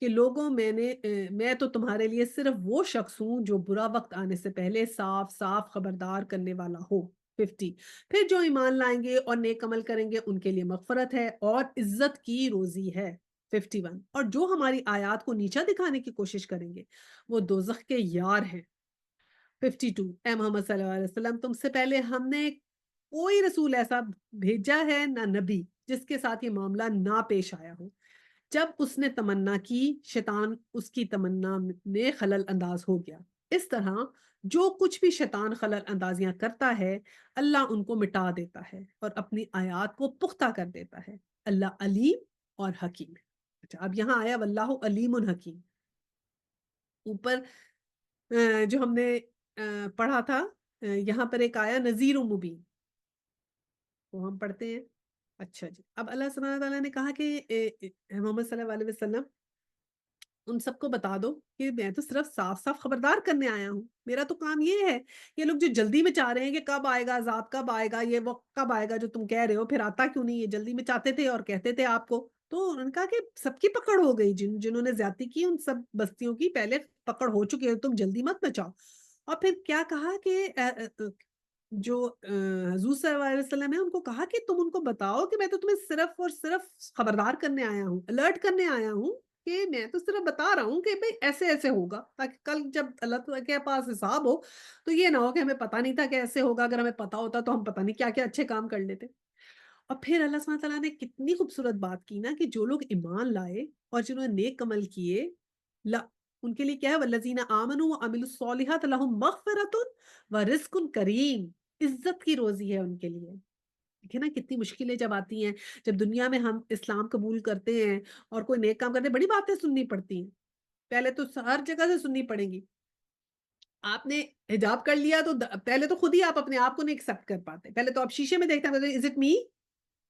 کہ لوگوں میں تو تمہارے لیے صرف وہ شخص ہوں جو برا وقت آنے سے پہلے صاف صاف خبردار کرنے والا ہو۔ 50 پھر جو ایمان لائیں گے اور نیک عمل کریں گے ان کے لیے مغفرت ہے اور عزت کی روزی ہے۔ 51 اور جو ہماری آیات کو نیچا دکھانے کی کوشش کریں گے وہ دوزخ کے یار ہیں۔ 52 اے محمد صلی اللہ علیہ وسلم تم سے پہلے ہم نے کوئی رسول ایسا بھیجا ہے نہ نبی جس کے ساتھ یہ معاملہ نہ پیش آیا ہو۔ جب اس نے تمنا کی شیطان اس کی تمنا میں خلل انداز ہو گیا۔ اس طرح جو کچھ بھی شیطان خلل اندازیاں کرتا ہے اللہ ان کو مٹا دیتا ہے اور اپنی آیات کو پختہ کر دیتا ہے۔ اللہ علیم اور حکیم ہے۔ اچھا، اب یہاں آیا واللہ علیم حکیم، اوپر جو ہم نے پڑھا تھا یہاں پر ایک آیا نذیر و مبین، وہ ہم پڑھتے ہیں۔ اچھا جی، اب اللہ سبحانہ تعالیٰ نے کہا کہ محمد صلی اللہ علیہ وسلم ان سب کو بتا دو کہ میں تو صرف صاف صاف خبردار کرنے آیا ہوں، میرا تو کام یہ ہے۔ یہ لوگ جو جلدی میں چاہ رہے ہیں کہ کب آئے گا عذاب، کب آئے گا یہ وقت، کب آئے گا جو تم کہہ رہے ہو، پھر آتا کیوں نہیں؟ یہ جلدی میں چاہتے تھے اور کہتے تھے آپ کو، تو انہوں نے کہا کہ سب کی پکڑ ہو گئی، جنہوں نے زیادتی کی ان سب بستیوں کی پہلے پکڑ ہو چکی ہے، تم جلدی مت مچاؤ۔ اور پھر کیا کہا کہ جو حضور صلی اللہ علیہ وسلم ہے ان کو کہا کہ تم ان کو بتاؤ کہ میں تو تمہیں صرف اور صرف خبردار کرنے آیا ہوں، الرٹ کرنے آیا ہوں، کہ میں تو صرف بتا رہا ہوں کہ بھئی ایسے ایسے ہوگا، تاکہ کل جب اللہ تعالیٰ کے پاس حساب ہو تو یہ نہ ہو کہ ہمیں پتہ نہیں تھا کہ ایسے ہوگا، اگر ہمیں پتہ ہوتا تو ہم پتہ نہیں کیا کیا اچھے کام کر لیتے۔ اور پھر اللہ سبحانہ تعالیٰ نے کتنی خوبصورت بات کی نا کہ جو لوگ ایمان لائے اور جنہوں نے نیک عمل کیے ان کے لیے کیا ہے والذین آمنوا وعملوا الصالحات لہم مغفرۃ ورزق کریم، عزت کی روزی ہے ان کے لیے۔ دیکھیں نا کتنی مشکلیں جب آتی ہیں، جب دنیا میں ہم اسلام قبول کرتے ہیں اور کوئی نیک کام کرتے ہیں، بڑی باتیں سننی پڑتی ہیں، پہلے تو ہر جگہ سے سننی پڑیں گی۔ آپ نے حجاب کر لیا تو پہلے تو خود ہی آپ اپنے آپ کو نہیں ایکسپٹ کر پاتے، پہلے تو آپ شیشے میں دیکھتے ہیں از اٹ می،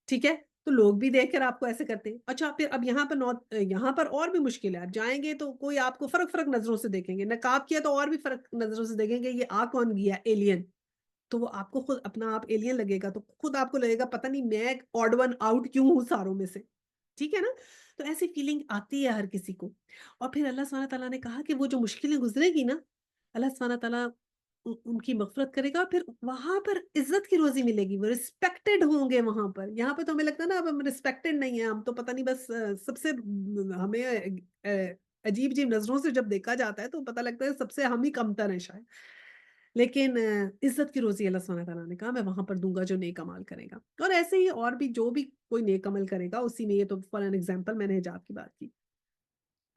ٹھیک ہے، تو لوگ بھی دیکھ کر آپ کو ایسے کرتے ہیں۔ اچھا پھر اب یہاں پر اور بھی مشکل ہے، آپ جائیں گے تو کوئی آپ کو فرق نظروں سے دیکھیں گے، نقاب کیا تو اور بھی فرق نظروں سے دیکھیں گے، یہ کون گیا ایلین، تو وہ آپ کو خود اپنا آپ ایلین لگے گا، تو خود آپ کو لگے گا پتہ نہیں میں آڈ ون آؤٹ کیوں ہوں ساروں میں سے، ٹھیک ہے نا؟ تو ایسی فیلنگ آتی ہے ہر کسی کو۔ اور پھر اللہ سبحانہ تعالیٰ نے کہا کہ وہ جو مشکلیں گزرے گی نا، اللہ سبحانہ تعالیٰ ان کی مغفرت کرے گا، پھر وہاں پر عزت کی روزی ملے گی، وہ ریسپیکٹڈ ہوں گے وہاں پر۔ یہاں پہ تو ہمیں لگتا ہے نا اب ہم ریسپیکٹڈ نہیں ہیں، ہم تو پتہ نہیں بس سب سے ہمیں عجیب عجیب نظروں سے جب دیکھا جاتا ہے تو پتہ لگتا ہے سب سے ہم ہی کمتر ہیں شاید، لیکن عزت کی روزی اللہ سبحانہ تعالیٰ نے کہا میں وہاں پر دوں گا جو نیک عمل کرے گا، اور ایسے ہی اور بھی جو بھی کوئی نیک عمل کرے گا اسی میں، یہ تو فار این ایگزامپل میں نے حجاب کی بات کی۔